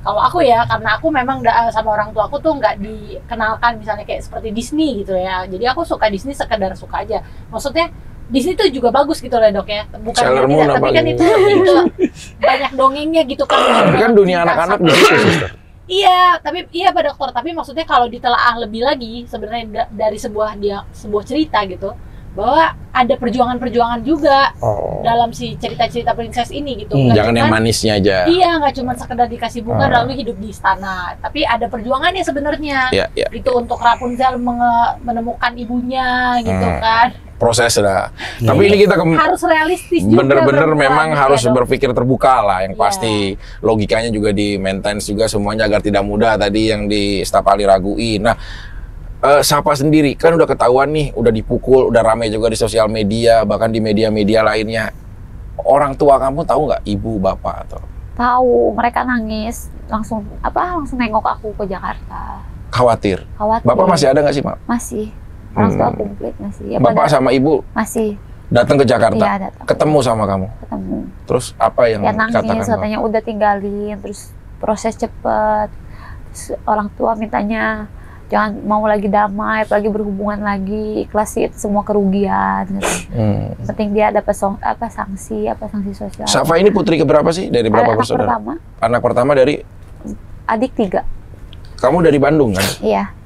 kalau aku ya, karena aku memang sama orang tua aku tuh nggak dikenalkan misalnya kayak seperti Disney gitu ya. Jadi aku suka Disney sekedar suka aja. Maksudnya Disney tuh juga bagus gitu loh Dok ya. Bukan tidak, tapi kan itu banyak dongengnya gitu kan. Tapi kan dunia anak-anak di situ, Suster. Iya, tapi iya Pak Dokter. Tapi maksudnya kalau ditelaah lebih lagi sebenarnya dari sebuah cerita gitu, bahwa ada perjuangan-perjuangan juga dalam si cerita-cerita princess ini gitu. Jangan yang manisnya aja. Iya, nggak cuma sekedar dikasih bunga lalu hidup di istana, tapi ada perjuangannya sebenarnya. Itu untuk Rapunzel menemukan ibunya gitu kan. Proses lah. Tapi ini kita harus realistis juga. Bener-bener memang harus berpikir terbuka lah, yang pasti logikanya juga di maintain juga semuanya agar tidak mudah tadi yang di Staf Ali raguin. Nah, Sapa sendiri kan udah ketahuan nih, udah dipukul, udah ramai juga di sosial media, bahkan di media-media lainnya. Orang tua kamu tahu nggak, ibu bapak atau? Tahu, mereka nangis, langsung nengok aku ke Jakarta. Khawatir. Bapak masih ada nggak sih, Mak? Masih. Orang tua komplit masih. Ya, bapak sama ibu masih datang ke Jakarta. Iya, datang. Ketemu sama kamu. Ketemu. Terus apa yang nangis, katakan? Katanya udah tinggalin, terus proses cepet. Terus orang tua mintanya jangan mau lagi damai, apalagi berhubungan lagi, ikhlasin semua kerugian. Gitu. Penting dia dapat sanksi sosial. Safa ini putri keberapa sih dari berapa bersaudara? Anak pertama dari adik 3. Kamu dari Bandung kan? Iya.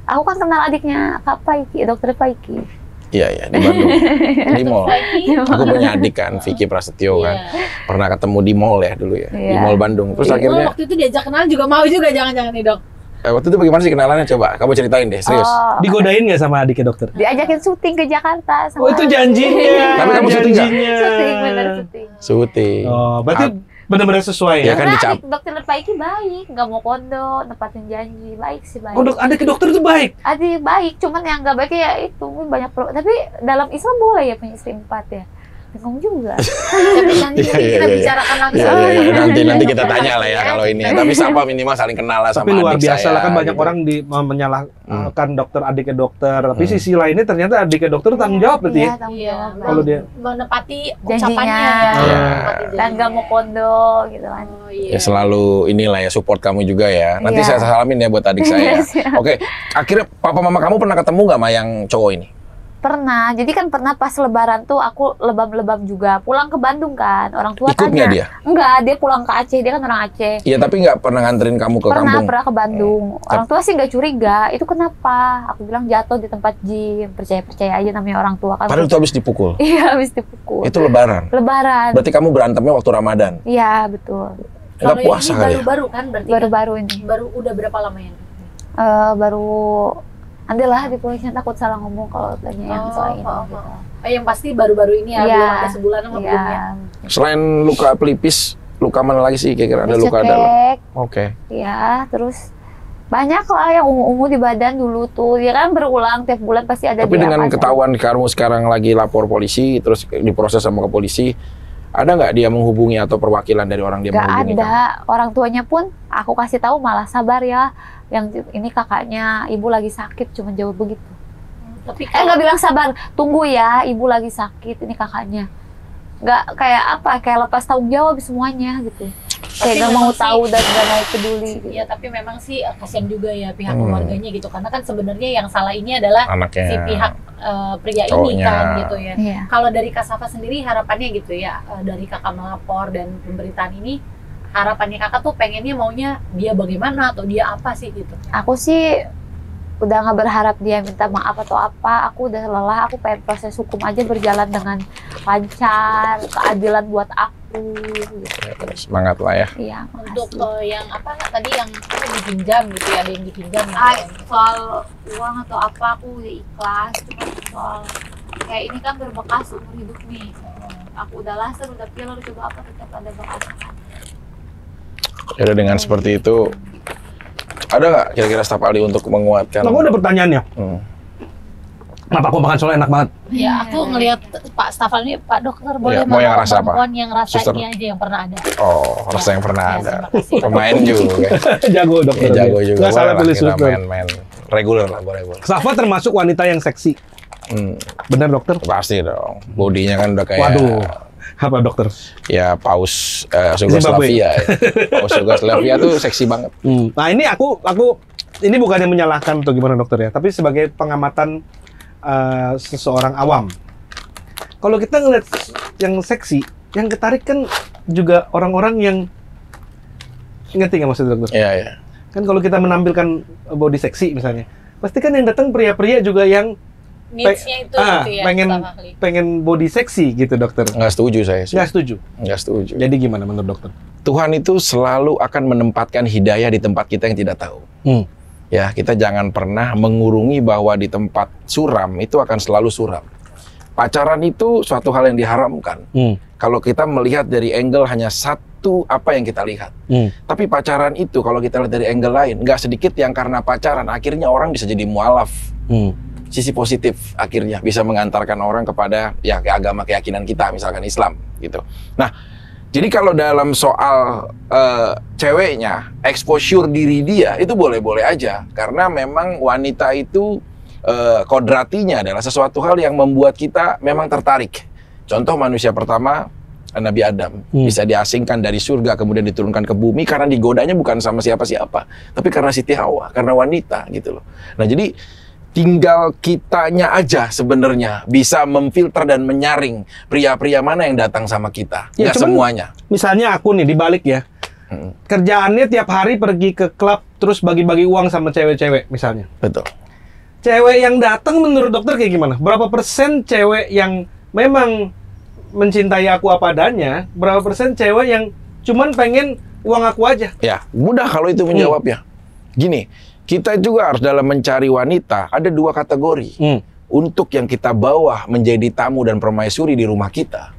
Aku kan kenal adiknya Kak Paiki, Dokter Paiki. Iya, di Bandung. Di mall. Aku punya adik kan, Vicky Prasetyo kan. Pernah ketemu di mall ya dulu ya, di mall Bandung. Terus akhirnya waktu itu diajak kenal juga mau juga, jangan-jangan nih Dok. waktu itu bagaimana sih kenalannya? Coba kamu ceritain deh, serius. Oh, Digodain nggak sama adiknya dokter? diajakin syuting ke Jakarta sama Oh itu janjinya. Tapi kamu syuting nggak? syuting, bener syuting. Syuting. Oh, berarti benar-benar sesuai Ya ya? kan Karena dicap. dokter Paiki baik, nggak mau kondo, nepatin janji, baik sih baik. Oh, adik ke dokter itu baik. Adik baik, cuman yang nggak baik ya itu banyak tapi dalam Islam boleh ya punya istri 4 ya. Bingung juga. Tapi nanti Iya, mungkin iya, kita iya. bicarakan langsung. Iya, iya, iya, nanti iya. kita tanya lah ya kalau ini. Tapi siapa minimal saling kenal lah sama Tapi luar adik biasa saya, lah kan banyak gitu. orang menyalahkan dokter adiknya dokter. Tapi sisi lainnya ternyata adiknya dokter tanggung jawab berarti Iya, ya. tanggung Iya, jawab. Kalau dia menepati Janjinya. ucapannya. Iya. Menepati Dan nggak mau janjinya. kondo gitu kan. Oh, iya. Ya selalu inilah ya support kamu juga ya. Nanti Iya. saya salamin ya buat adik saya. Siap. Oke, akhirnya papa mama kamu pernah ketemu nggak sama yang cowok ini? Pernah, jadi kan pernah pas lebaran tuh aku lebam-lebam juga. Pulang ke Bandung kan, orang tua Ikut tanya. nggak dia? Enggak, dia pulang ke Aceh, dia kan orang Aceh. Iya, tapi nggak pernah nganterin kamu ke Pernah kampung. ke Bandung. Orang tua sih nggak curiga, itu kenapa? Aku bilang jatuh di tempat gym, percaya-percaya aja namanya orang tua kan. Padahal itu habis dipukul. Iya, habis dipukul. Itu lebaran. Lebaran. Berarti kamu berantemnya waktu Ramadan. Iya, betul. Nggak Kalau puasa ini kali ya? baru-baru kan berarti. Baru-baru ini. Baru udah berapa lama ya? Baru Andilah di polisi takut salah ngomong kalau tanya yang soal ini. oh, Gitu. oh. Yang pasti baru-baru ini ya, Iya. belum ada sebulan apa belum ya? Iya. Selain luka pelipis, luka mana lagi sih kira-kira ada luka dalam? Dicekek, Oke. ya, terus banyak lah yang ungu-ungu di badan dulu tuh. Ya kan berulang tiap bulan pasti ada Tapi dia dengan apa, ketahuan kamu sekarang lagi lapor polisi, terus diproses sama ke polisi, ada nggak dia menghubungi atau perwakilan dari orang dia Nggak menghubungi ada. Orang tuanya pun aku kasih tahu malah sabar ya. Yang ini kakaknya ibu lagi sakit, cuma jawab begitu. Tapi Nggak bilang sabar, tunggu ya, ibu lagi sakit, ini kakaknya. Nggak kayak apa, kayak lepas tanggung jawab semuanya gitu. Kayak nggak mau memang sih- tahu dan nggak mau peduli. Gitu. ya tapi memang sih kasihan juga ya pihak keluarganya gitu, karena kan sebenarnya yang salah ini adalah anaknya. si pihak pria ini Cowoknya. kan gitu ya. Iya. Kalau dari Kasafa sendiri harapannya gitu ya, dari kakak melapor dan pemberitaan ini, harapannya kakak tuh pengennya maunya dia bagaimana atau dia apa sih gitu? Aku sih udah nggak berharap dia minta maaf atau apa. Aku udah lelah. Aku pengen proses hukum aja berjalan dengan lancar, keadilan buat aku. Gitu. Semangat lah ya. Iya, Untuk makasih. yang apa tadi yang dipinjam gitu ya, ada yang dipinjam ya? Soal uang atau apa aku udah ikhlas. Cuma soal kayak ini kan berbekas umur hidup nih. Aku udah laser, udah pilot, coba apa tetap ada bekas. Ya udah, dengan seperti itu, ada nggak kira-kira staf ahli untuk menguatkan? Aku ada pertanyaannya. Hmm. Kenapa aku makan soalnya enak banget? Ya aku ngelihat Pak Stafal ini, Pak Dokter boleh mau yang rasa apa? perempuan yang rasa Suster. ini aja yang pernah ada. Oh, rasa yang pernah Ya, ada. terima kasih. Pemain juga. Jago dokter. Ya, jago juga. Nggak salah Boleh lah pilih kita suster. main-main reguler lah, boleh. Safa termasuk wanita yang seksi. Benar dokter? Pasti dong. Bodinya kan udah kayak Waduh. Apa dokter? ya paus Yugoslavia. Ya. Paus Yugoslavia tuh seksi banget. Nah ini aku ini bukannya menyalahkan atau gimana dokter ya, tapi sebagai pengamatan seseorang awam. Kalau kita ngeliat yang seksi, yang ketarik kan juga orang-orang yang ngerti nggak maksudnya dokter? Iya, iya. Kan kalau kita menampilkan body seksi misalnya, pasti kan yang datang pria-pria juga yang Needs-nya itu gitu ya. Staf ahli. pengen body seksi gitu dokter. Nggak setuju saya sih. Nggak setuju. Nggak setuju. Jadi gimana menurut dokter? Tuhan itu selalu akan menempatkan hidayah di tempat kita yang tidak tahu. Ya, kita jangan pernah mengurungi bahwa di tempat suram itu akan selalu suram. Pacaran itu suatu hal yang diharamkan. Kalau kita melihat dari angle hanya satu apa yang kita lihat. Tapi pacaran itu kalau kita lihat dari angle lain, nggak sedikit yang karena pacaran akhirnya orang bisa jadi mualaf. Sisi positif akhirnya bisa mengantarkan orang kepada ya agama keyakinan kita, misalkan Islam gitu. Nah, jadi kalau dalam soal ceweknya exposure diri dia itu boleh-boleh aja, karena memang wanita itu kodratinya adalah sesuatu hal yang membuat kita memang tertarik. Contoh manusia pertama Nabi Adam bisa diasingkan dari surga kemudian diturunkan ke bumi karena digodanya bukan sama siapa-siapa, tapi karena Siti Hawa, karena wanita gitu loh. Nah jadi tinggal kitanya aja sebenarnya bisa memfilter dan menyaring pria-pria mana yang datang sama kita. Ya, Nggak cuman semuanya. Misalnya aku nih dibalik ya, kerjaannya tiap hari pergi ke klub terus bagi-bagi uang sama cewek-cewek misalnya. Betul. Cewek yang datang menurut dokter kayak gimana? Berapa persen cewek yang memang mencintai aku apa adanya? Berapa persen cewek yang cuman pengen uang aku aja? Ya, mudah kalau itu menjawabnya. Gini, Kita juga harus dalam mencari wanita ada 2 kategori. Untuk yang kita bawa menjadi tamu dan permaisuri di rumah kita,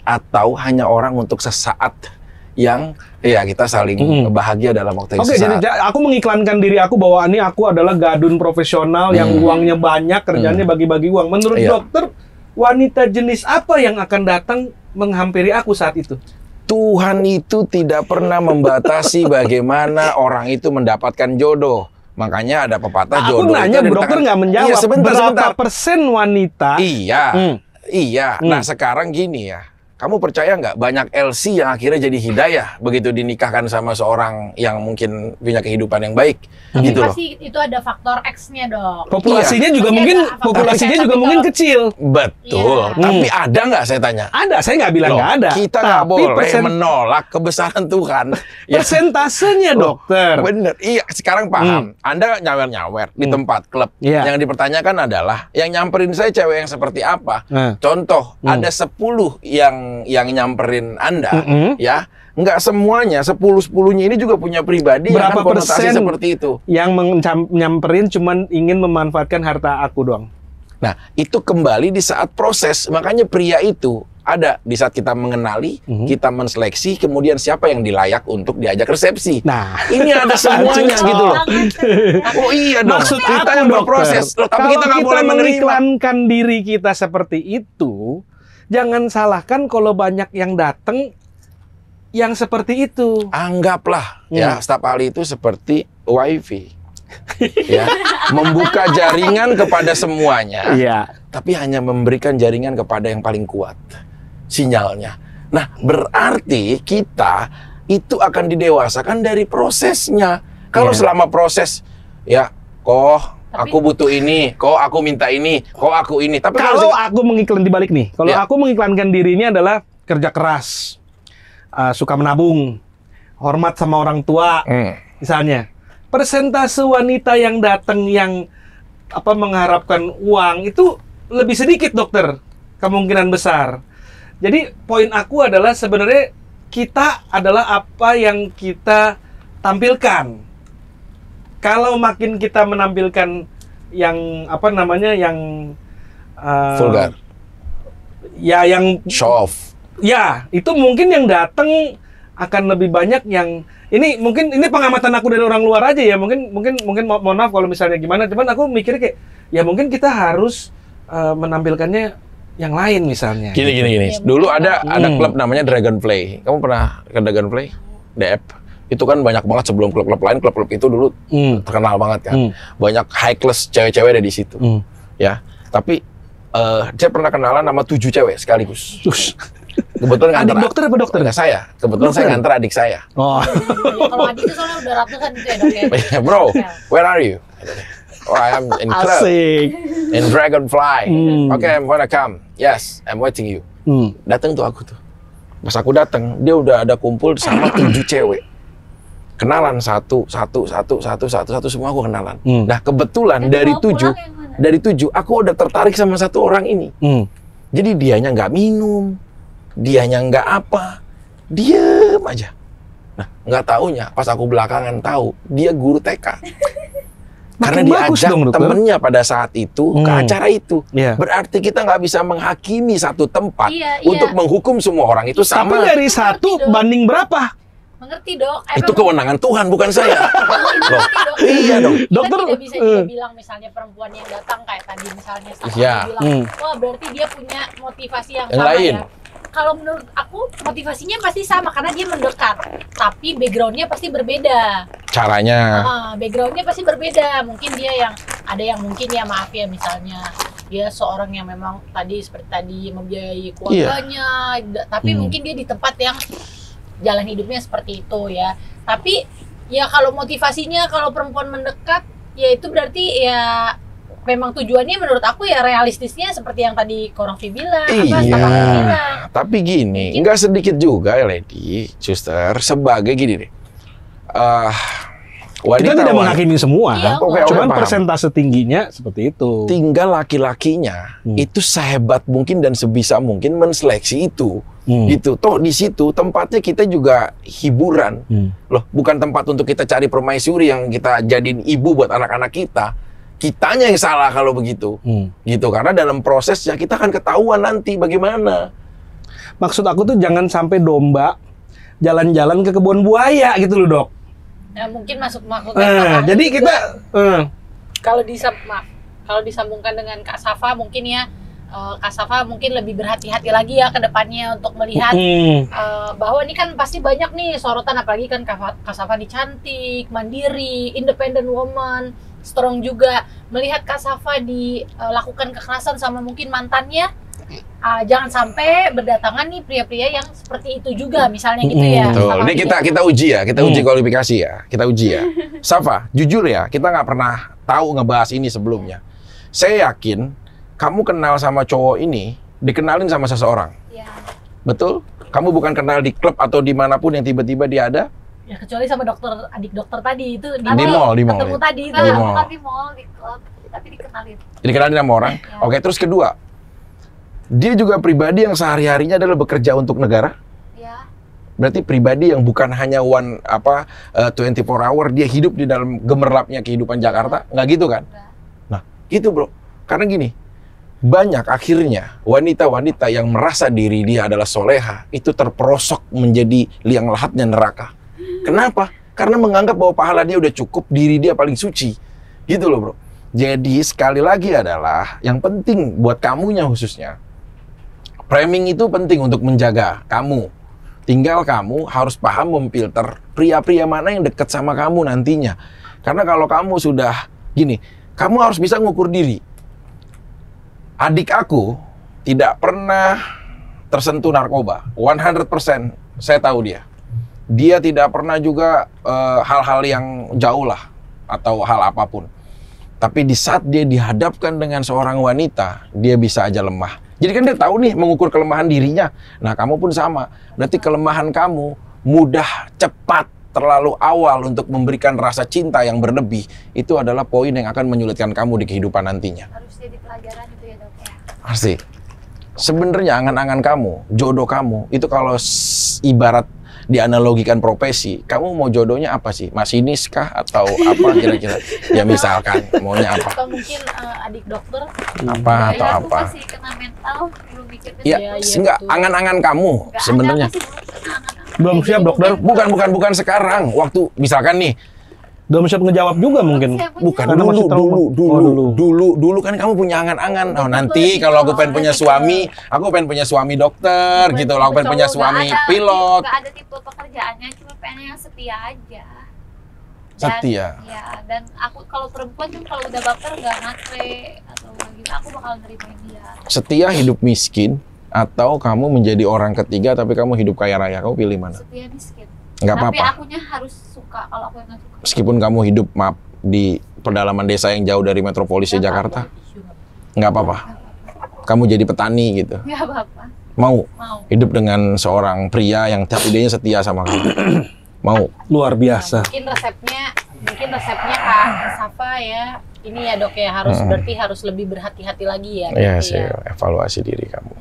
atau hanya orang untuk sesaat yang ya kita saling bahagia dalam waktu yang sesaat. Jadi aku mengiklankan diri aku bahwa ini aku adalah gadun profesional yang uangnya banyak, kerjanya bagi-bagi uang. Menurut dokter, wanita jenis apa yang akan datang menghampiri aku saat itu? Tuhan itu tidak pernah membatasi bagaimana orang itu mendapatkan jodoh. Makanya ada pepatah jodoh. Aku nanya, dokter nggak menjawab. Iya, sebentar. Persen wanita? Iya, iya. Nah sekarang gini ya, kamu percaya nggak banyak LC yang akhirnya jadi hidayah begitu dinikahkan sama seorang yang mungkin punya kehidupan yang baik? Tapi Gitu pasti itu ada faktor X-nya, Dok. Populasinya juga Pasti mungkin ada faktor mungkin X, kecil. Betul. Tapi ada nggak saya tanya? Ada, saya nggak bilang Loh, nggak ada. kita nggak Tapi boleh menolak kebesaran Tuhan. Persentasenya, dokter. Bener, iya sekarang paham. Anda nyawer-nyawer di tempat klub. Iya. Yang dipertanyakan adalah yang nyamperin saya cewek yang seperti apa. Contoh, ada 10 yang nyamperin Anda, ya. Nggak semuanya, 10-10-nya ini juga punya pribadi yang Berapa konotasi persen seperti itu. yang nyamperin cuman ingin memanfaatkan harta aku doang? Nah, itu kembali di saat proses. Makanya pria itu ada di saat kita mengenali, kita menseleksi, kemudian siapa yang dilayak untuk diajak resepsi. Nah, ini ada semuanya gitu loh. Oh iya dong, maksud kita aku, yang berproses. Loh, tapi kita nggak boleh menerima. mengiklankan diri kita seperti itu, jangan salahkan kalau banyak yang datang yang seperti itu. Anggaplah ya staf ahli itu seperti wifi. Ya, membuka jaringan kepada semuanya. Iya. Tapi hanya memberikan jaringan kepada yang paling kuat sinyalnya. Nah, berarti kita itu akan didewasakan dari prosesnya. Kalau selama proses ya, aku butuh ini, aku minta ini, aku ini. Tapi kalau aku mengiklan dibalik nih, kalau aku mengiklankan diri ini adalah kerja keras, suka menabung, hormat sama orang tua, misalnya. Persentase wanita yang datang yang mengharapkan uang itu lebih sedikit, dokter, kemungkinan besar. Jadi poin aku adalah sebenarnya kita adalah apa yang kita tampilkan. Kalau makin kita menampilkan yang yang vulgar, ya yang show off, ya itu mungkin yang datang akan lebih banyak yang ini pengamatan aku dari orang luar aja ya, mungkin mohon maaf kalau misalnya gimana, cuman aku mikir kayak ya mungkin kita harus menampilkannya yang lain misalnya. Gini. Dulu ada klub namanya Dragonfly. Kamu pernah ke Dragonfly? DF. Itu kan banyak banget sebelum klub-klub lain. Klub-klub itu dulu terkenal banget kan. Banyak high class cewek-cewek ada di situ. Ya. Tapi saya pernah kenalan sama 7 cewek sekaligus. Kebetulan adik dokter apa dokter? Enggak saya. Kebetulan saya nganter adik saya. Oh. Kalau adik itu soalnya udah ratusan gitu ya, Dok ya. Bro, where are you? Oh, I am in club. Asik. In Dragonfly. Okay, I'm gonna come. Yes, I'm waiting you. Datang tuh aku tuh. Pas aku datang, dia udah ada kumpul sama 7 cewek. Kenalan satu semua aku kenalan. Nah, kebetulan dari 7 aku udah tertarik sama satu orang ini. Jadi dianya nggak minum, dianya nggak apa, diem aja. Nah, nggak taunya pas aku belakangan tahu dia guru TK. Karena diajak temennya pada saat itu ke acara itu. Berarti kita nggak bisa menghakimi satu tempat untuk menghukum semua orang itu sama. Tapi dari 1 banding berapa? Mengerti, Dok. Itu kewenangan Tuhan, bukan saya. Loh, iya dong. Dokter tidak bisa juga bilang misalnya perempuan yang datang kayak tadi misalnya bilang, wah berarti dia punya motivasi yang sama lain. Ya. Kalau menurut aku motivasinya pasti sama karena dia mendekat, tapi backgroundnya pasti berbeda. Caranya. Backgroundnya pasti berbeda. Mungkin dia ada yang mungkin ya maaf ya misalnya dia seorang yang memang seperti tadi membiayai keluarganya, tapi mungkin dia di tempat yang jalan hidupnya seperti itu ya. Tapi ya kalau motivasinya kalau perempuan mendekat ya itu berarti ya memang tujuannya menurut aku ya realistisnya seperti yang tadi Korongfi bilang, bilang. Tapi gini, nggak sedikit juga ya Lady, Suster, sebagai gini deh. Kita tidak menghakimi semua, Iya, cuman paham. persentase tingginya seperti itu. Tinggal laki-lakinya itu sehebat mungkin dan sebisa mungkin menseleksi itu. Gitu. Toh di situ tempatnya kita juga hiburan. Loh, bukan tempat untuk kita cari permaisuri yang kita jadiin ibu buat anak-anak kita. Kitanya yang salah kalau begitu. Gitu. Karena dalam prosesnya kita akan ketahuan nanti bagaimana. Maksud aku tuh jangan sampai domba jalan-jalan ke kebun buaya gitu loh, Dok. Ya mungkin maksudnya Jadi kita kalau disambungkan dengan Kak Safa mungkin ya, Kak Safa mungkin lebih berhati-hati lagi ya ke depannya untuk melihat bahwa ini kan pasti banyak nih sorotan, apalagi kan Kak Safa nih cantik, mandiri, independent woman, strong juga. Melihat Kak Safa dilakukan kekerasan sama mungkin mantannya, jangan sampai berdatangan nih pria-pria yang seperti itu juga misalnya gitu ya. Betul. Ini kita uji ya, kita uji kualifikasi ya, kita uji ya. Safa, jujur ya, kita nggak pernah tahu ngebahas ini sebelumnya. Saya yakin kamu kenal sama cowok ini, dikenalin sama seseorang. Iya. Betul? Kamu bukan kenal di klub atau dimanapun yang tiba-tiba dia ada? Ya kecuali sama adik dokter tadi itu Di mall, ketemu tadi itu. Di mall. Bukan di mall, di klub, tapi dikenalin. Dikenalin sama orang? Ya. Oke, terus kedua, dia juga pribadi yang sehari-harinya adalah bekerja untuk negara? Ya. Berarti pribadi yang bukan hanya 24 hour, dia hidup di dalam gemerlapnya kehidupan Jakarta? Nggak gitu kan? Enggak. Nah, gitu bro. Karena gini, banyak akhirnya wanita-wanita yang merasa diri dia adalah soleha, itu terperosok menjadi liang lahatnya neraka. Kenapa? Karena menganggap bahwa pahala dia udah cukup, diri dia paling suci. Gitu loh bro. Jadi sekali lagi adalah, yang penting buat kamunya khususnya, framing itu penting untuk menjaga kamu. Tinggal kamu harus paham memfilter pria-pria mana yang dekat sama kamu nantinya. Karena kalau kamu sudah gini, kamu harus bisa ngukur diri. Adik aku tidak pernah tersentuh narkoba. 100% saya tahu dia. Dia tidak pernah juga hal-hal yang jauh lah atau hal apapun. Tapi di saat dia dihadapkan dengan seorang wanita, dia bisa aja lemah. Jadi kan dia tahu nih mengukur kelemahan dirinya. Nah, kamu pun sama. Berarti kelemahan kamu mudah, cepat, terlalu awal untuk memberikan rasa cinta yang berlebih. Itu adalah poin yang akan menyulitkan kamu di kehidupan nantinya. Harus jadi pelajaran itu ya, Dok ya. Pasti. Sebenarnya angan-angan kamu, jodoh kamu, itu kalau ibarat dianalogikan profesi, kamu mau jodohnya apa sih? Masinis kah atau apa kira-kira? Ya misalkan maunya apa? Atau mungkin adik dokter. Apa Ya, atau aku apa? masih kena mental, belum mikir ke Ya, situ. enggak betul. angan-angan kamu Nggak sebenarnya. ada, aku belum kena angan-angan. belum siap, dokter. Bukan sekarang. Waktu misalkan nih, Belum siap ngejawab juga mungkin. bukan Karena masih trauma. dulu kan kamu punya angan-angan. Oh, nanti kalau aku pengen punya suami, aku pengen punya suami dokter gitu. Aku pengen punya suami pilot. Nggak ada tipe pekerjaannya, cuma pengen yang setia aja. Setia. Ya, dan aku kalau perempuan tuh kalau udah baper nggak ngatre atau gitu, aku bakal nerimain dia. Setia hidup miskin atau kamu menjadi orang ketiga tapi kamu hidup kaya raya, kamu pilih mana? Setia miskin. Nggak Tapi apa-apa. akunya harus suka, kalau aku yang nggak suka. Meskipun kamu hidup maaf di pedalaman desa yang jauh dari metropolis Nggak Jakarta, apa-apa. nggak apa-apa. Kamu jadi petani gitu. Nggak apa-apa. Mau Mau. hidup dengan seorang pria yang tiap idenya setia sama kamu. Mau. Luar biasa. Mungkin resepnya Kak Safa ya. Ini ya dok ya, berarti harus lebih berhati-hati lagi ya. Iya berarti sih, evaluasi diri kamu.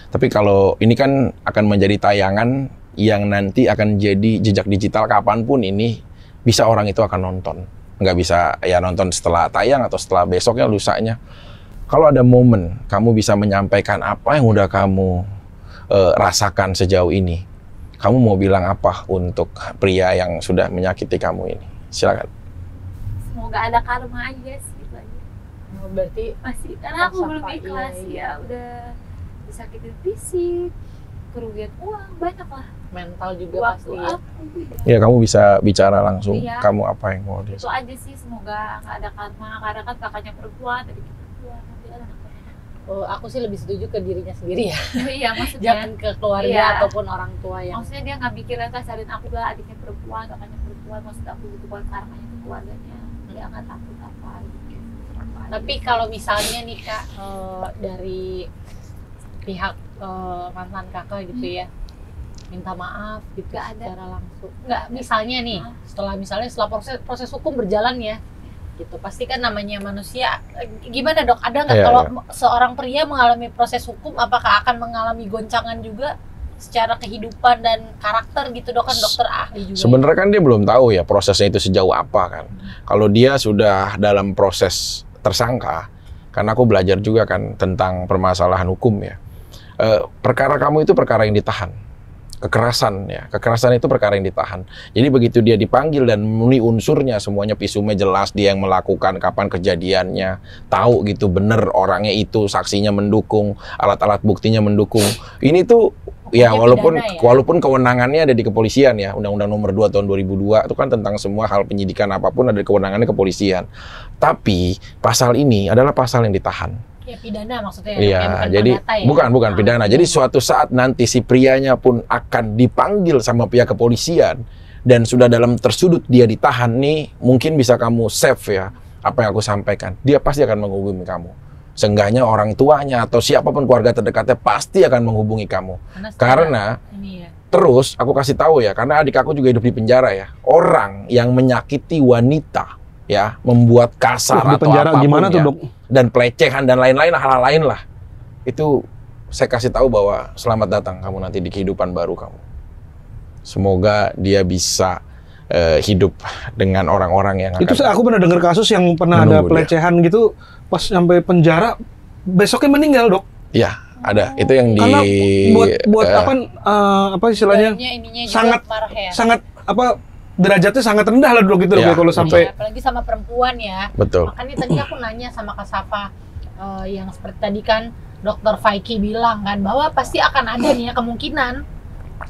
Tapi kalau ini kan akan menjadi tayangan yang nanti akan jadi jejak digital kapanpun ini, bisa orang itu akan nonton. Nggak bisa ya nonton setelah tayang atau setelah besoknya, lusanya. Kalau ada momen kamu bisa menyampaikan apa yang udah kamu rasakan sejauh ini, kamu mau bilang apa untuk pria yang sudah menyakiti kamu ini? Silakan. Semoga ada karma aja sih itu aja. Berarti Masih karena aku Safa, belum ikhlas iya. ya, udah disakitin fisik, kerugian uang banyak lah. mental juga Waktu pasti ya. aku Ya kamu bisa bicara langsung. Iya. Kamu apa yang mau dia? itu aja sih, semoga nggak ada karma, karena kan kakaknya perempuan dari kita perempuan, nanti ada anak perempuan. Aku sih lebih setuju ke dirinya sendiri ya. Iya maksudnya, Jangan ke keluarga Iya. ataupun orang tua yang maksudnya dia nggak mikirin kasarin aku lah, adiknya perempuan, kakaknya perempuan, maksud aku itu buat karmanya ke keluarganya, dia nggak takut apa gitu. Tapi kalau misalnya nih Kak, dari pihak mantan kakak gitu ya, minta maaf gitu Nggak ada. secara langsung? Nggak, misalnya nih, setelah proses hukum berjalan ya, gitu. Pasti kan namanya manusia. Gimana dok? Ada nggak Iya, kalau seorang pria mengalami proses hukum, apakah akan mengalami goncangan juga secara kehidupan dan karakter gitu dok, kan dokter ahli juga. Sebenarnya kan dia belum tahu ya prosesnya itu sejauh apa kan. Kalau dia sudah dalam proses tersangka, karena aku belajar juga kan tentang permasalahan hukum ya. Perkara kamu itu perkara yang ditahan. Kekerasan itu perkara yang ditahan. Jadi begitu dia dipanggil dan memenuhi unsurnya, semuanya visumnya jelas, dia yang melakukan, kapan kejadiannya, tahu gitu bener orangnya itu, saksinya mendukung, alat-alat buktinya mendukung. Ini tuh ya walaupun kewenangannya ada di kepolisian ya, Undang-Undang Nomor 2 Tahun 2002 itu kan tentang semua hal penyidikan apapun ada kewenangannya kepolisian. Tapi pasal ini adalah pasal yang ditahan. Ya pidana maksudnya. Iya, jadi ya? bukan pidana. Jadi suatu saat nanti si prianya pun akan dipanggil sama pihak kepolisian dan sudah dalam tersudut dia ditahan nih, mungkin bisa kamu save ya apa yang aku sampaikan. Dia pasti akan menghubungi kamu. Seenggaknya orang tuanya atau siapapun keluarga terdekatnya pasti akan menghubungi kamu. Karena ini ya. terus aku kasih tahu ya, karena adik aku juga hidup di penjara ya. Orang yang menyakiti wanita ya, membuat kasar Di atau penjara apapun gimana ya, tuh dok? dan pelecehan dan lain-lain, hal-hal lain lah, itu saya kasih tahu bahwa selamat datang kamu nanti di kehidupan baru kamu. Semoga dia bisa hidup dengan orang-orang yang Itu akan aku pernah dengar kasus yang pernah ada menunggu pelecehan gitu, pas sampai penjara besoknya meninggal dok. ya ada itu yang di Karena buat apa istilahnya Ininya juga sangat marah ya. sangat apa derajatnya sangat rendah lah dok gitu Ya, kalau betul. sampai Apalagi sama perempuan ya. betul. Makanya tadi aku nanya sama Kak Safa, yang seperti tadi kan Dokter Faiki bilang kan bahwa pasti akan ada nih ya kemungkinan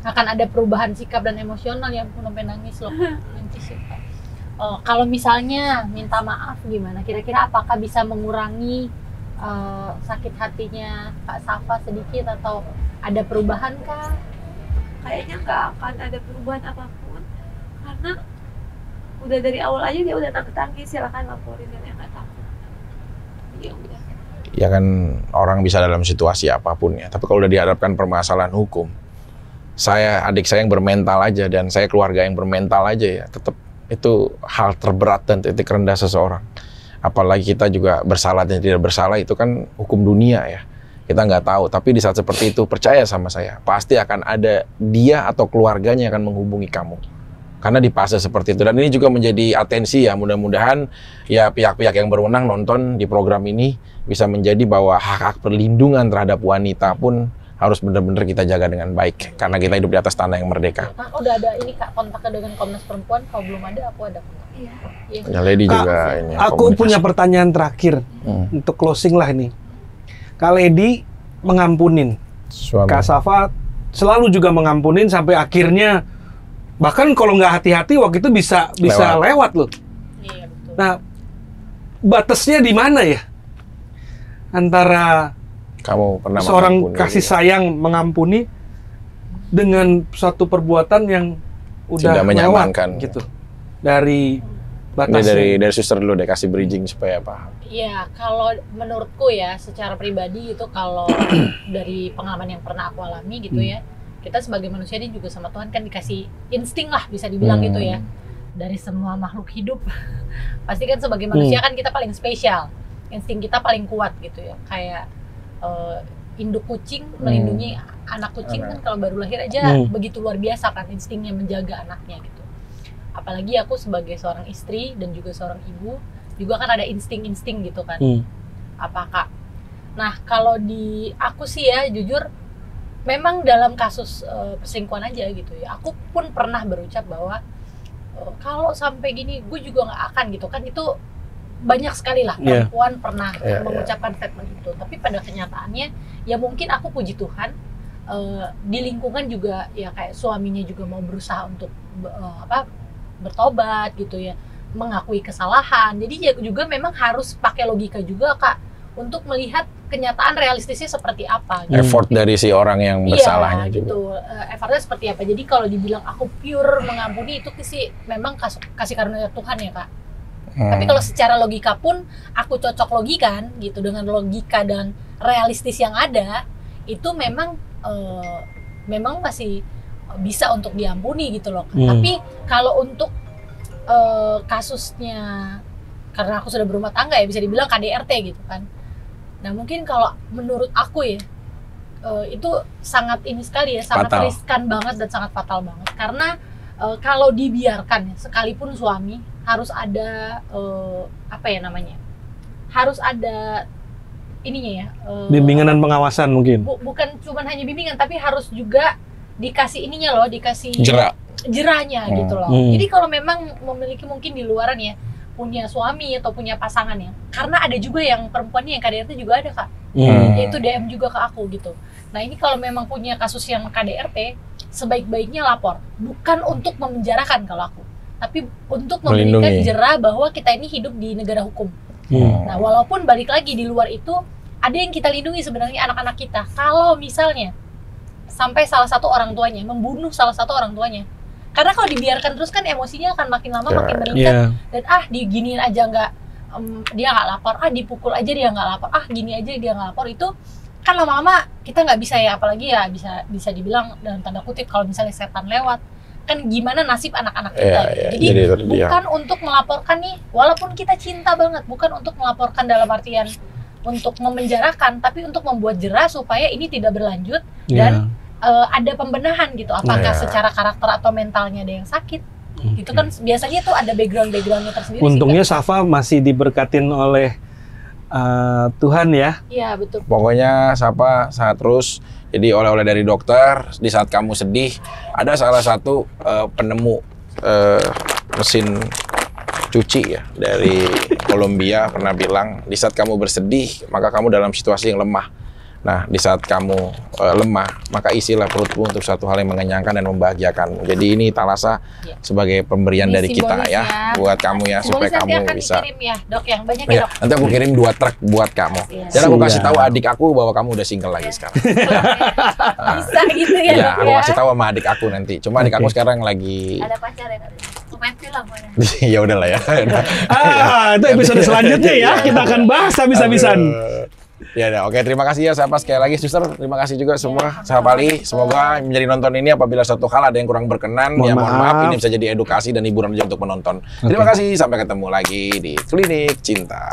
akan ada perubahan sikap dan emosional, ya ampun sampai nangis loh. Nanti sih, Kak. Kalau misalnya minta maaf gimana? Kira-kira apakah bisa mengurangi sakit hatinya Kak Safa sedikit atau ada perubahan kah? Kayaknya nggak akan ada perubahan apapun karena udah dari awal aja dia udah tangki silakan laporin dan nggak takut. Ya udah. Ya kan orang bisa dalam situasi apapun ya, tapi kalau udah dihadapkan permasalahan hukum, adik saya yang bermental aja dan saya keluarga yang bermental aja ya, tetap itu hal terberat dan titik rendah seseorang. Apalagi kita juga bersalah dan tidak bersalah, itu kan hukum dunia ya. Kita nggak tahu, tapi di saat seperti itu percaya sama saya, pasti akan ada dia atau keluarganya yang akan menghubungi kamu. Karena di fase seperti itu, dan ini juga menjadi atensi ya, mudah-mudahan ya pihak-pihak yang berwenang nonton di program ini bisa menjadi bahwa hak-hak perlindungan terhadap wanita pun harus benar-benar kita jaga dengan baik, karena kita hidup di atas tanah yang merdeka. Nah, udah ada ini Kak kontaknya dengan Komnas Perempuan? Kalau belum ada, aku ada kontak. Iya. Iya. Ya, Lady Kak, juga ini. aku komunikasi. punya pertanyaan terakhir untuk closing lah ini. Kak Lady mengampunin, Suami. Kak Safa selalu juga mengampunin sampai akhirnya bahkan kalau nggak hati-hati waktu itu bisa lewat loh. Iya, betul. Nah, batasnya di mana ya antara Kamu pernah seorang mengampuni kasih dia? sayang mengampuni dengan suatu perbuatan yang udah Tidak menyamankan. lewat gitu dari Ini batasnya. dari suster dulu deh, kasih bridging supaya paham. Iya, kalau menurutku ya secara pribadi itu kalau dari pengalaman yang pernah aku alami gitu ya, kita sebagai manusia ini juga sama Tuhan kan dikasih insting lah bisa dibilang gitu ya. Dari semua makhluk hidup pasti kan sebagai manusia kan kita paling spesial, insting kita paling kuat gitu ya. Kayak induk kucing melindungi anak kucing kan kalau baru lahir aja begitu luar biasa kan instingnya menjaga anaknya gitu. Apalagi aku sebagai seorang istri dan juga seorang ibu juga kan ada insting-insting gitu kan. Apakah? Nah kalau di aku sih ya jujur memang dalam kasus perselingkuhan aja gitu ya. Aku pun pernah berucap bahwa kalau sampai gini gue juga nggak akan gitu kan, itu banyak sekali lah perempuan pernah mengucapkan statement itu. Tapi pada kenyataannya ya mungkin aku puji Tuhan di lingkungan juga ya kayak suaminya juga mau berusaha untuk bertobat gitu ya, mengakui kesalahan. Jadi ya juga memang harus pakai logika juga Kak untuk melihat kenyataan realistisnya seperti apa gitu. Effort dari si orang yang bersalahnya juga. Gitu. Effortnya seperti apa. Jadi kalau dibilang aku pure mengampuni itu sih memang kasih karunia Tuhan ya Kak. Tapi kalau secara logika pun aku cocok logikan gitu dengan logika dan realistis yang ada, itu memang memang masih bisa untuk diampuni gitu loh. Tapi kalau untuk kasusnya, karena aku sudah berumah tangga ya, bisa dibilang KDRT gitu kan. Nah mungkin kalau menurut aku ya, itu sangat ini sekali ya, sangat Fatal. riskan banget dan sangat fatal banget. Karena kalau dibiarkan, sekalipun suami harus ada apa ya namanya, harus ada ininya ya, Bimbingan dan pengawasan mungkin. bukan cuma hanya bimbingan, tapi harus juga dikasih ininya loh, dikasih jerahnya gitu loh. Jadi kalau memang memiliki mungkin di luaran ya, punya suami atau punya pasangan ya, karena ada juga yang perempuannya yang KDRT juga ada Kak, yaitu DM juga ke aku gitu. Nah ini kalau memang punya kasus yang KDRT, sebaik-baiknya lapor, bukan untuk memenjarakan kalau aku, tapi untuk memberikan Melindungi. jerah bahwa kita ini hidup di negara hukum. Nah walaupun balik lagi di luar itu ada yang kita lindungi sebenarnya, anak-anak kita. Kalau misalnya sampai salah satu orang tuanya membunuh salah satu orang tuanya, karena kalau dibiarkan terus kan emosinya akan makin lama makin meningkat. Dan diginiin aja nggak, dia nggak lapor, dipukul aja dia nggak lapor, gini aja dia nggak lapor, itu kan lama-lama kita nggak bisa ya, apalagi ya bisa dibilang dalam tanda kutip kalau misalnya setan lewat, kan gimana nasib anak-anak kita. Jadi bukan untuk melaporkan nih, walaupun kita cinta banget, bukan untuk melaporkan dalam artian untuk memenjarakan, tapi untuk membuat jerah supaya ini tidak berlanjut dan ada pembenahan gitu, apakah secara karakter atau mentalnya ada yang sakit. Itu kan biasanya tuh ada background-backgroundnya tersendiri. Untungnya sih, Safa masih diberkatin oleh Tuhan ya. Iya betul. Pokoknya Safa sehat terus. Jadi oleh-oleh dari dokter, di saat kamu sedih, ada salah satu penemu mesin cuci ya dari Kolombia pernah bilang, di saat kamu bersedih, maka kamu dalam situasi yang lemah. Nah, di saat kamu lemah, maka isilah perutmu untuk suatu hal yang mengenyangkan dan membahagiakanmu. Jadi ini Thalassa sebagai pemberian Ini dari kita ya, buat kamu ya, supaya kamu bisa. Kirim ya dok, yang banyak Ya, ya dok. nanti aku kirim 2 truk buat kamu. Dan aku kasih tahu adik aku bahwa kamu udah single lagi sekarang. Bisa gitu ya Iya, dok aku ya. kasih tahu sama adik aku nanti. Cuma adik aku sekarang lagi Ada pacar ya katanya. Main film mana? ya udahlah ya. Itu episode selanjutnya ya, kita akan bahas habis-habisan. Ya udah, oke, terima kasih ya Sahabat sekali lagi, Suster. Terima kasih juga semua sahabat Ali. Semoga menjadi nonton ini apabila suatu hal ada yang kurang berkenan, Mohon ya mohon maaf, maaf. ini bisa jadi edukasi dan hiburan aja untuk penonton. Terima kasih, sampai ketemu lagi di Klinik Cinta.